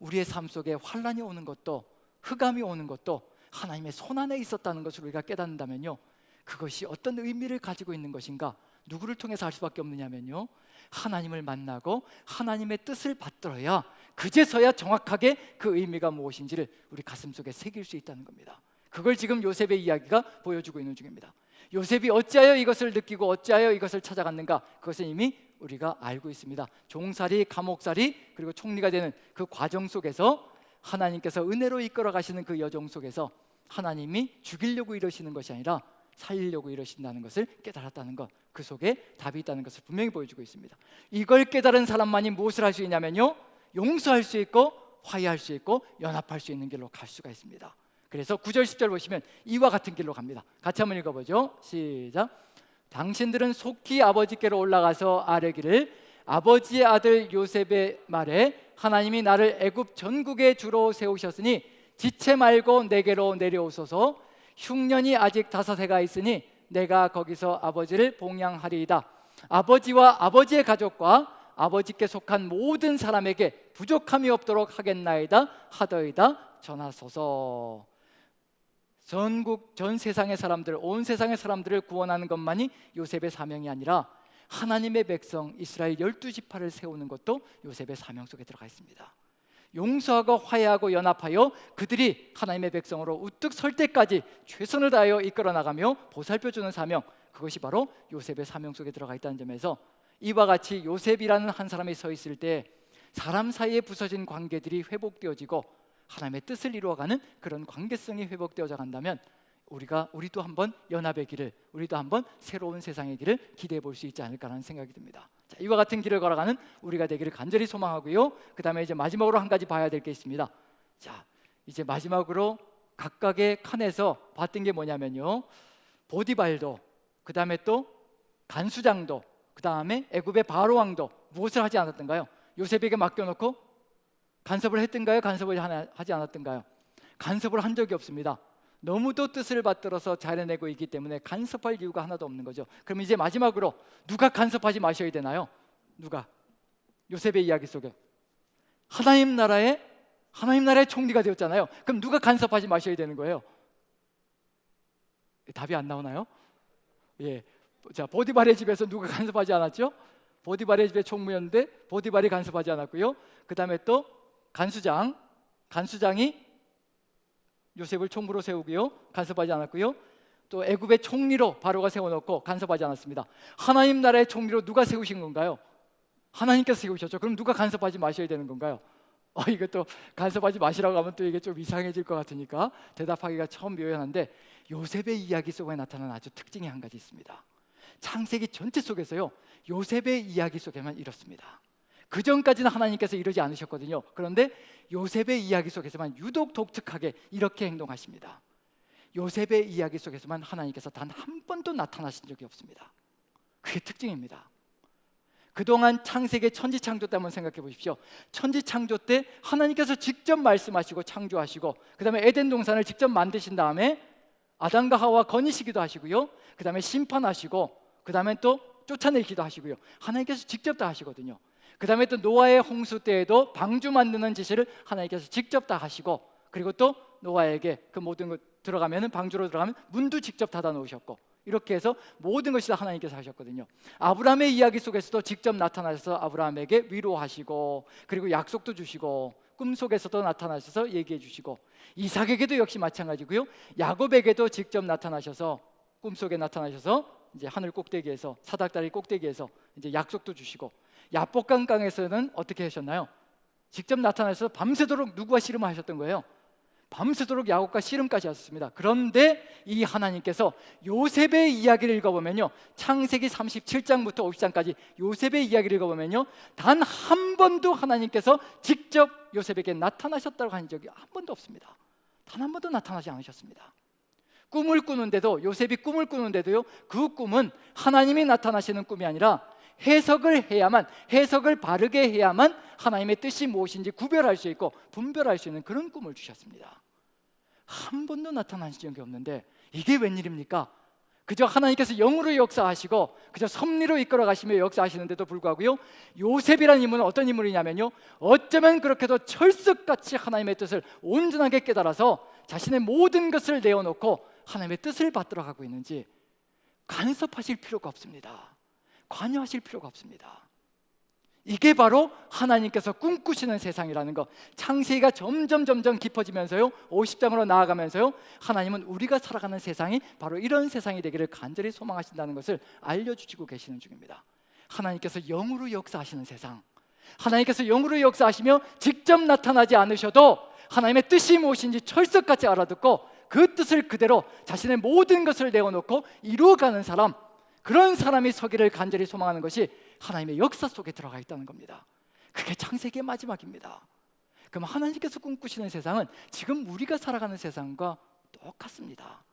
우리의 삶 속에 환란이 오는 것도 흑암이 오는 것도 하나님의 손 안에 있었다는 것을 우리가 깨닫는다면요, 그것이 어떤 의미를 가지고 있는 것인가, 누구를 통해서 알 수밖에 없느냐면요, 하나님을 만나고 하나님의 뜻을 받들어야 그제서야 정확하게 그 의미가 무엇인지를 우리 가슴속에 새길 수 있다는 겁니다. 그걸 지금 요셉의 이야기가 보여주고 있는 중입니다. 요셉이 어찌하여 이것을 느끼고 어찌하여 이것을 찾아갔는가, 그것은 이미 우리가 알고 있습니다. 종살이, 감옥살이, 그리고 총리가 되는 그 과정 속에서 하나님께서 은혜로 이끌어 가시는 그 여정 속에서 하나님이 죽이려고 이러시는 것이 아니라 살리려고 이러신다는 것을 깨달았다는 것, 그 속에 답이 있다는 것을 분명히 보여주고 있습니다. 이걸 깨달은 사람만이 무엇을 할 수 있냐면요, 용서할 수 있고 화해할 수 있고 연합할 수 있는 길로 갈 수가 있습니다. 그래서 9절 10절 보시면 이와 같은 길로 갑니다. 같이 한번 읽어보죠. 시작. 당신들은 속히 아버지께로 올라가서 아뢰기를, 아버지의 아들 요셉의 말에 하나님이 나를 애굽 전국의 주로 세우셨으니 지체 말고 내게로 내려오소서. 흉년이 아직 5해가 있으니 내가 거기서 아버지를 봉양하리이다. 아버지와 아버지의 가족과 아버지께 속한 모든 사람에게 부족함이 없도록 하겠나이다 하더이다 전하소서. 전 세상의 사람들, 온 세상의 사람들을 구원하는 것만이 요셉의 사명이 아니라 하나님의 백성 이스라엘 12지파를 세우는 것도 요셉의 사명 속에 들어가 있습니다. 용서하고 화해하고 연합하여 그들이 하나님의 백성으로 우뚝 설 때까지 최선을 다하여 이끌어 나가며 보살펴주는 사명, 그것이 바로 요셉의 사명 속에 들어가 있다는 점에서 이와 같이 요셉이라는 한 사람이 서 있을 때 사람 사이에 부서진 관계들이 회복되어지고 하나님의 뜻을 이루어가는 그런 관계성이 회복되어져 간다면 우리도 한번 연합의 길을, 우리도 한번 새로운 세상의 길을 기대해 볼 수 있지 않을까라는 생각이 듭니다. 자, 이와 같은 길을 걸어가는 우리가 되기를 간절히 소망하고요. 그 다음에 이제 마지막으로 한 가지 봐야 될 게 있습니다. 자, 이제 마지막으로 각각의 칸에서 봤던 게 뭐냐면요, 보디발도, 그 다음에 또 간수장도, 그 다음에 애굽의 바로 왕도 무엇을 하지 않았던가요? 요셉에게 맡겨놓고 간섭을 했던가요? 간섭을 하지 않았던가요? 간섭을 한 적이 없습니다. 너무도 뜻을 받들어서 잘해내고 있기 때문에 간섭할 이유가 하나도 없는 거죠. 그럼 이제 마지막으로 누가 간섭하지 마셔야 되나요? 누가? 요셉의 이야기 속에 하나님 나라의 총리가 되었잖아요. 그럼 누가 간섭하지 마셔야 되는 거예요? 답이 안 나오나요? 예. 자, 보디발의 집에서 누가 간섭하지 않았죠? 보디발의 집에 총무였는데 보디발이 간섭하지 않았고요. 그 다음에 또 간수장이 요셉을 총무로 세우고요, 간섭하지 않았고요. 또 애굽의 총리로 바로가 세워놓고 간섭하지 않았습니다. 하나님 나라의 총리로 누가 세우신 건가요? 하나님께서 세우셨죠. 그럼 누가 간섭하지 마셔야 되는 건가요? 이것도 간섭하지 마시라고 하면 또 이게 좀 이상해질 것 같으니까 대답하기가 참 묘연한데, 요셉의 이야기 속에 나타나는 아주 특징이 한 가지 있습니다. 창세기 전체 속에서요, 요셉의 이야기 속에만 이렇습니다. 그 전까지는 하나님께서 이러지 않으셨거든요. 그런데 요셉의 이야기 속에서만 유독 독특하게 이렇게 행동하십니다. 요셉의 이야기 속에서만 하나님께서 단 한 번도 나타나신 적이 없습니다. 그게 특징입니다. 그동안 창세기 천지창조 때 한번 생각해 보십시오. 천지창조 때 하나님께서 직접 말씀하시고 창조하시고, 그 다음에 에덴 동산을 직접 만드신 다음에 아담과 하와 거니시기도 하시고요, 그 다음에 심판하시고, 그 다음에 또 쫓아내기도 하시고요. 하나님께서 직접 다 하시거든요. 그 다음에 또 노아의 홍수 때에도 방주 만드는 지시를 하나님께서 직접 다 하시고, 그리고 또 노아에게 그 모든 것 들어가면, 방주로 들어가면 문도 직접 닫아 놓으셨고, 이렇게 해서 모든 것이 다 하나님께서 하셨거든요. 아브라함의 이야기 속에서도 직접 나타나셔서 아브라함에게 위로하시고, 그리고 약속도 주시고, 꿈속에서도 나타나셔서 얘기해 주시고, 이삭에게도 역시 마찬가지고요, 야곱에게도 직접 나타나셔서 꿈속에 나타나셔서 이제 하늘 꼭대기에서, 사닥다리 꼭대기에서 이제 약속도 주시고, 야복강강에서는 어떻게 하셨나요? 직접 나타나셔서 밤새도록 누구와 씨름하셨던 거예요? 밤새도록 야곱과 씨름까지 하셨습니다. 그런데 이 하나님께서 요셉의 이야기를 읽어보면요, 창세기 37장부터 50장까지 요셉의 이야기를 읽어보면요, 단 한 번도 하나님께서 직접 요셉에게 나타나셨다고 한 적이 한 번도 없습니다. 단 한 번도 나타나지 않으셨습니다. 꿈을 꾸는데도, 요셉이 꿈을 꾸는데도요, 그 꿈은 하나님이 나타나시는 꿈이 아니라 해석을 해야만, 해석을 바르게 해야만 하나님의 뜻이 무엇인지 구별할 수 있고 분별할 수 있는 그런 꿈을 주셨습니다. 한 번도 나타나신 적이 없는데 이게 웬일입니까? 그저 하나님께서 영으로 역사하시고 그저 섭리로 이끌어 가시며 역사하시는데도 불구하고요, 요셉이라는 인물은 어떤 인물이냐면요, 어쩌면 그렇게도 철석같이 하나님의 뜻을 온전하게 깨달아서 자신의 모든 것을 내어놓고 하나님의 뜻을 받들어 가고 있는지 간섭하실 필요가 없습니다. 관여하실 필요가 없습니다. 이게 바로 하나님께서 꿈꾸시는 세상이라는 것. 창세기가 점점 깊어지면서요, 50장으로 나아가면서요, 하나님은 우리가 살아가는 세상이 바로 이런 세상이 되기를 간절히 소망하신다는 것을 알려주시고 계시는 중입니다. 하나님께서 영으로 역사하시는 세상, 하나님께서 영으로 역사하시며 직접 나타나지 않으셔도 하나님의 뜻이 무엇인지 철석같이 알아듣고 그 뜻을 그대로 자신의 모든 것을 내어놓고 이루어가는 사람, 그런 사람이 서기를 간절히 소망하는 것이 하나님의 역사 속에 들어가 있다는 겁니다. 그게 창세기의 마지막입니다. 그럼 하나님께서 꿈꾸시는 세상은 지금 우리가 살아가는 세상과 똑같습니다.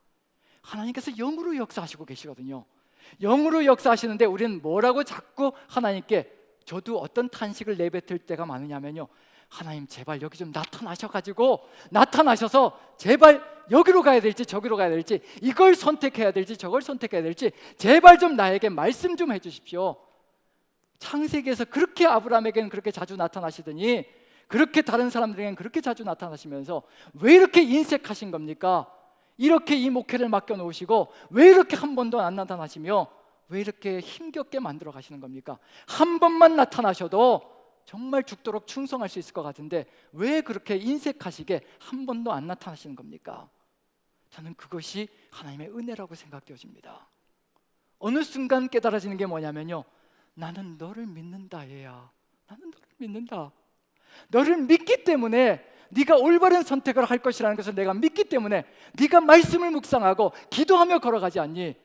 하나님께서 영으로 역사하시고 계시거든요. 영으로 역사하시는데 우리는 뭐라고 자꾸 하나님께, 저도 어떤 탄식을 내뱉을 때가 많으냐면요, 하나님 제발 여기 좀 나타나셔가지고, 나타나셔서 제발 여기로 가야 될지 저기로 가야 될지, 이걸 선택해야 될지 저걸 선택해야 될지 제발 좀 나에게 말씀 좀 해주십시오. 창세기에서 그렇게 아브라함에게는 그렇게 자주 나타나시더니 그렇게 다른 사람들에게는 그렇게 자주 나타나시면서 왜 이렇게 인색하신 겁니까? 이렇게 이 목회를 맡겨놓으시고 왜 이렇게 한 번도 안 나타나시며 왜 이렇게 힘겹게 만들어 가시는 겁니까? 한 번만 나타나셔도 정말 죽도록 충성할 수 있을 것 같은데 왜 그렇게 인색하시게 한 번도 안 나타나시는 겁니까? 저는 그것이 하나님의 은혜라고 생각되어집니다. 어느 순간 깨달아지는 게 뭐냐면요, 나는 너를 믿는다 얘야. 나는 너를 믿는다. 너를 믿기 때문에, 네가 올바른 선택을 할 것이라는 것을 내가 믿기 때문에 네가 말씀을 묵상하고 기도하며 걸어가지 않니?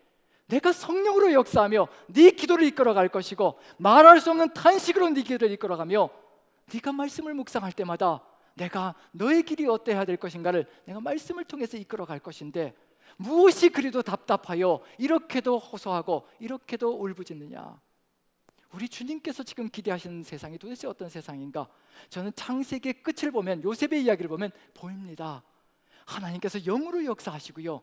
내가 성령으로 역사하며 네 기도를 이끌어갈 것이고 말할 수 없는 탄식으로 네 기도를 이끌어가며 네가 말씀을 묵상할 때마다 내가 너의 길이 어때야 될 것인가를 내가 말씀을 통해서 이끌어갈 것인데 무엇이 그리도 답답하여 이렇게도 호소하고 이렇게도 울부짖느냐? 우리 주님께서 지금 기대하시는 세상이 도대체 어떤 세상인가? 저는 창세기의 끝을 보면, 요셉의 이야기를 보면 보입니다. 하나님께서 영으로 역사하시고요,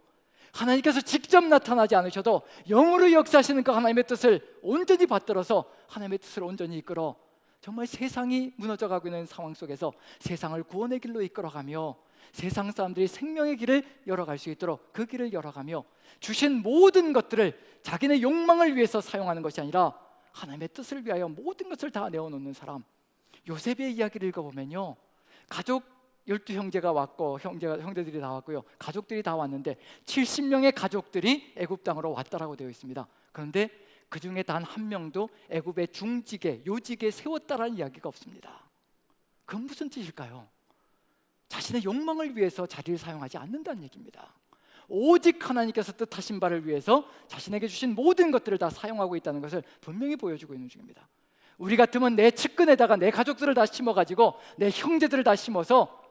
하나님께서 직접 나타나지 않으셔도 영으로 역사하시는 그 하나님의 뜻을 온전히 받들어서 하나님의 뜻을 온전히 이끌어 정말 세상이 무너져가고 있는 상황 속에서 세상을 구원의 길로 이끌어가며 세상 사람들이 생명의 길을 열어갈 수 있도록 그 길을 열어가며 주신 모든 것들을 자기네 욕망을 위해서 사용하는 것이 아니라 하나님의 뜻을 위하여 모든 것을 다 내어놓는 사람. 요셉의 이야기를 읽어보면요, 가족 12형제가 왔고 형제들이 다 왔고요, 가족들이 다 왔는데 70명의 가족들이 애굽 땅으로 왔다라고 되어 있습니다. 그런데 그 중에 단 한 명도 애굽의 중직에, 요직에 세웠다라는 이야기가 없습니다. 그건 무슨 뜻일까요? 자신의 욕망을 위해서 자리를 사용하지 않는다는 얘기입니다. 오직 하나님께서 뜻하신 바를 위해서 자신에게 주신 모든 것들을 다 사용하고 있다는 것을 분명히 보여주고 있는 중입니다. 우리 같으면 내 측근에다가 내 가족들을 다 심어가지고 내 형제들을 다 심어서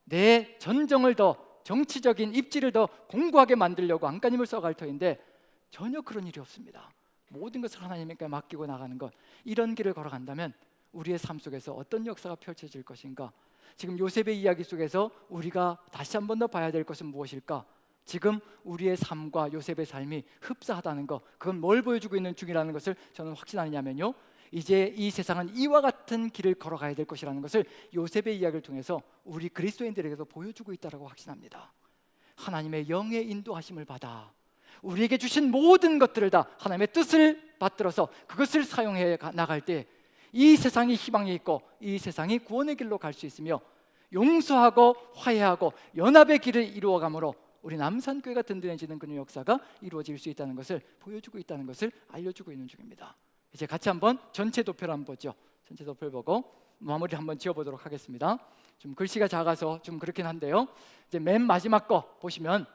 내 전정을 더 정치적인 입지를 더 공고하게 만들려고 안간힘을 써갈 터인데 전혀 그런 일이 없습니다. 모든 것을 하나님께 맡기고 나가는 것, 이런 길을 걸어간다면 우리의 삶 속에서 어떤 역사가 펼쳐질 것인가? 지금 요셉의 이야기 속에서 우리가 다시 한 번 더 봐야 될 것은 무엇일까? 지금 우리의 삶과 요셉의 삶이 흡사하다는 것, 그건 뭘 보여주고 있는 중이라는 것을 저는 확신하느냐면요, 이제 이 세상은 이와 같은 길을 걸어가야 될 것이라는 것을 요셉의 이야기를 통해서 우리 그리스도인들에게도 보여주고 있다고 확신합니다. 하나님의 영의 인도하심을 받아 우리에게 주신 모든 것들을 다 하나님의 뜻을 받들어서 그것을 사용해 나갈 때 이 세상이 희망이 있고 이 세상이 구원의 길로 갈 수 있으며 용서하고 화해하고 연합의 길을 이루어가므로 우리 남산교회가 든든해지는 그런 역사가 이루어질 수 있다는 것을 보여주고 있다는 것을 알려주고 있는 중입니다. 이제 같이 한번 전체 도표를 한번 보죠. 전체 도표를 보고 마무리 한번 지어보도록 하겠습니다. 좀 글씨가 작아서 좀 그렇긴 한데요, 이제 맨 마지막 거 보시면,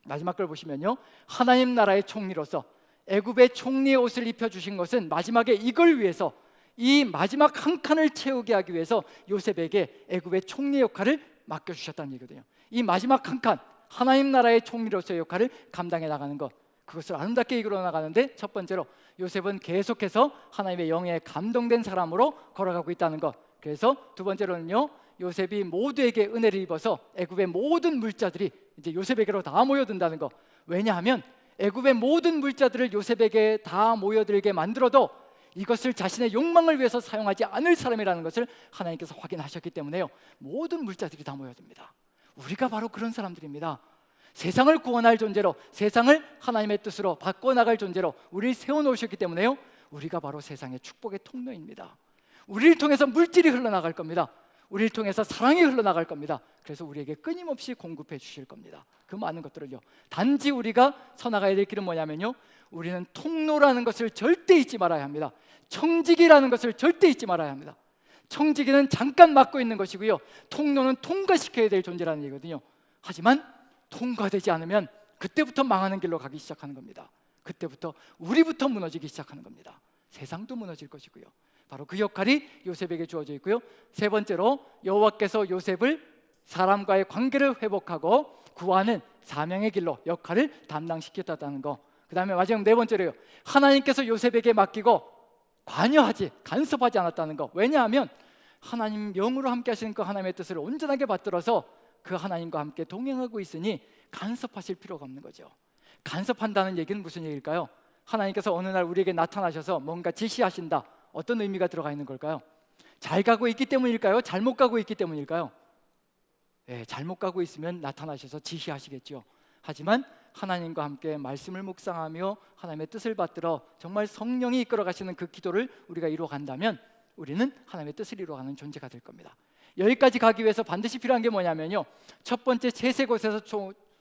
마지막 걸 보시면요, 하나님 나라의 총리로서 애굽의 총리의 옷을 입혀주신 것은 마지막에 이걸 위해서, 이 마지막 한 칸을 채우게 하기 위해서 요셉에게 애굽의 총리 역할을 맡겨주셨다는 얘기거든요. 이 마지막 한 칸, 하나님 나라의 총리로서의 역할을 감당해 나가는 것, 그것을 아름답게 이끌어 나가는데 첫 번째로 요셉은 계속해서 하나님의 영에 감동된 사람으로 걸어가고 있다는 것. 그래서 두 번째로는요, 요셉이 모두에게 은혜를 입어서 애굽의 모든 물자들이 이제 요셉에게로 다 모여든다는 것. 왜냐하면 애굽의 모든 물자들을 요셉에게 다 모여들게 만들어도 이것을 자신의 욕망을 위해서 사용하지 않을 사람이라는 것을 하나님께서 확인하셨기 때문에요, 모든 물자들이 다 모여듭니다. 우리가 바로 그런 사람들입니다. 세상을 구원할 존재로, 세상을 하나님의 뜻으로 바꿔나갈 존재로 우리를 세워놓으셨기 때문에요, 우리가 바로 세상의 축복의 통로입니다. 우리를 통해서 물질이 흘러나갈 겁니다. 우리를 통해서 사랑이 흘러나갈 겁니다. 그래서 우리에게 끊임없이 공급해 주실 겁니다. 그 많은 것들을요. 단지 우리가 서나가야 될 길은 뭐냐면요, 우리는 통로라는 것을 절대 잊지 말아야 합니다. 청지기라는 것을 절대 잊지 말아야 합니다. 청지기는 잠깐 맡고 있는 것이고요, 통로는 통과시켜야 될 존재라는 얘기거든요. 하지만 통과되지 않으면 그때부터 망하는 길로 가기 시작하는 겁니다. 그때부터 우리부터 무너지기 시작하는 겁니다. 세상도 무너질 것이고요. 바로 그 역할이 요셉에게 주어져 있고요. 세 번째로 여호와께서 요셉을 사람과의 관계를 회복하고 구하는 사명의 길로 역할을 담당시켰다는 거. 그 다음에 마지막 네 번째로요, 하나님께서 요셉에게 맡기고 관여하지, 간섭하지 않았다는 거. 왜냐하면 하나님 영으로 함께 하시는 그 하나님의 뜻을 온전하게 받들어서 그 하나님과 함께 동행하고 있으니 간섭하실 필요가 없는 거죠. 간섭한다는 얘기는 무슨 얘기일까요? 하나님께서 어느 날 우리에게 나타나셔서 뭔가 지시하신다. 어떤 의미가 들어가 있는 걸까요? 잘 가고 있기 때문일까요? 잘못 가고 있기 때문일까요? 잘못 가고 있으면 나타나셔서 지시하시겠죠. 하지만 하나님과 함께 말씀을 묵상하며 하나님의 뜻을 받들어 정말 성령이 이끌어 가시는 그 기도를 우리가 이루어간다면 우리는 하나님의 뜻을 이루어가는 존재가 될 겁니다. 여기까지 가기 위해서 반드시 필요한 게 뭐냐면요, 첫 번째 채색 옷에서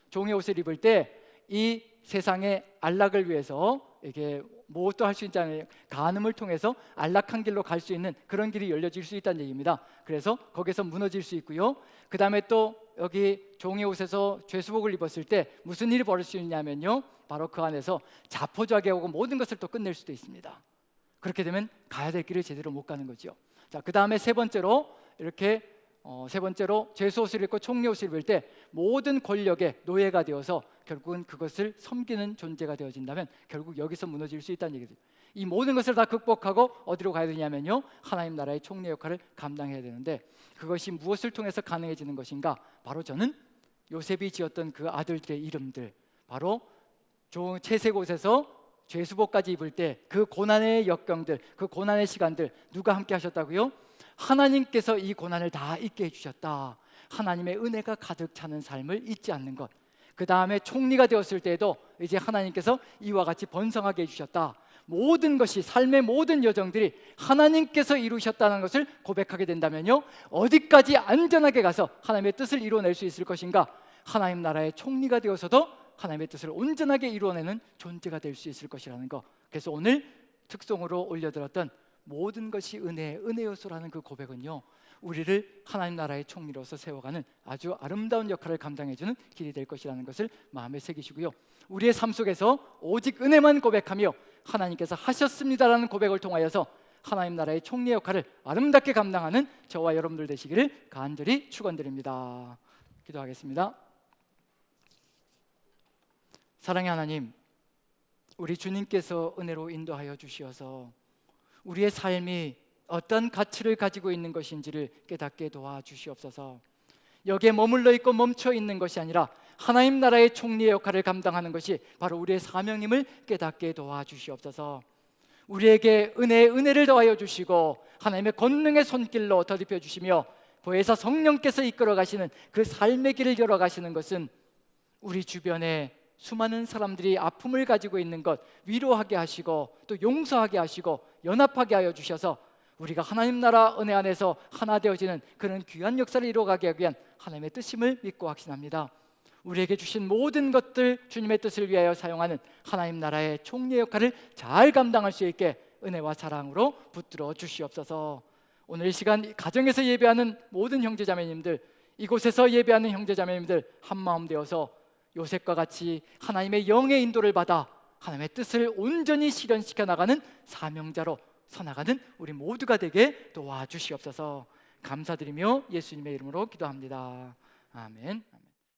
종의 옷을 입을 때 이 세상의 안락을 위해서 이게 무엇도 할 수 있지 않아요. 간음을 통해서 안락한 길로 갈 수 있는 그런 길이 열려질 수 있다는 얘기입니다. 그래서 거기서 무너질 수 있고요. 그 다음에 또 여기 종의 옷에서 죄수복을 입었을 때 무슨 일이 벌어질 수 있냐면요, 바로 그 안에서 자포자기 하고 모든 것을 또 끝낼 수도 있습니다. 그렇게 되면 가야 될 길을 제대로 못 가는 거죠. 자, 그 다음에 세 번째로 이렇게 세 번째로 죄수 옷을 입고 총리 옷을 입을 때 모든 권력의 노예가 되어서 결국은 그것을 섬기는 존재가 되어진다면 결국 여기서 무너질 수 있다는 얘기죠. 이 모든 것을 다 극복하고 어디로 가야 되냐면요, 하나님 나라의 총리 역할을 감당해야 되는데 그것이 무엇을 통해서 가능해지는 것인가? 바로 저는 요셉이 지었던 그 아들들의 이름들, 바로 채색 옷에서 죄수복까지 입을 때 그 고난의 역경들, 그 고난의 시간들 누가 함께 하셨다고요? 하나님께서 이 고난을 다 잊게 해주셨다. 하나님의 은혜가 가득 차는 삶을 잊지 않는 것. 그 다음에 총리가 되었을 때에도 이제 하나님께서 이와 같이 번성하게 해주셨다. 모든 것이, 삶의 모든 여정들이 하나님께서 이루셨다는 것을 고백하게 된다면요, 어디까지 안전하게 가서 하나님의 뜻을 이루어낼 수 있을 것인가? 하나님 나라의 총리가 되어서도 하나님의 뜻을 온전하게 이루어내는 존재가 될 수 있을 것이라는 것. 그래서 오늘 특송으로 올려드렸던 모든 것이 은혜요소라는 그 고백은요, 우리를 하나님 나라의 총리로서 세워가는 아주 아름다운 역할을 감당해주는 길이 될 것이라는 것을 마음에 새기시고요, 우리의 삶 속에서 오직 은혜만 고백하며 하나님께서 하셨습니다라는 고백을 통하여서 하나님 나라의 총리 역할을 아름답게 감당하는 저와 여러분들 되시기를 간절히 축원드립니다. 기도하겠습니다. 사랑의 하나님, 우리 주님께서 은혜로 인도하여 주시어서 우리의 삶이 어떤 가치를 가지고 있는 것인지를 깨닫게 도와주시옵소서. 여기에 머물러 있고 멈춰 있는 것이 아니라 하나님 나라의 총리의 역할을 감당하는 것이 바로 우리의 사명임을 깨닫게 도와주시옵소서. 우리에게 은혜를 더하여 주시고 하나님의 권능의 손길로 더듬혀 주시며 보혜사 성령께서 이끌어 가시는 그 삶의 길을 열어 가시는 것은 우리 주변에 수많은 사람들이 아픔을 가지고 있는 것 위로하게 하시고 또 용서하게 하시고 연합하게 하여 주셔서 우리가 하나님 나라 은혜 안에서 하나 되어지는 그런 귀한 역사를 이루어가게 하기 위한 하나님의 뜻임을 믿고 확신합니다. 우리에게 주신 모든 것들 주님의 뜻을 위하여 사용하는 하나님 나라의 총리의 역할을 잘 감당할 수 있게 은혜와 사랑으로 붙들어 주시옵소서. 오늘 이 시간 가정에서 예배하는 모든 형제자매님들, 이곳에서 예배하는 형제자매님들 한마음 되어서 요셉과 같이 하나님의 영의 인도를 받아 하나님의 뜻을 온전히 실현시켜 나가는 사명자로 서나가는 우리 모두가 되게 도와주시옵소서. 감사드리며 예수님의 이름으로 기도합니다. 아멘.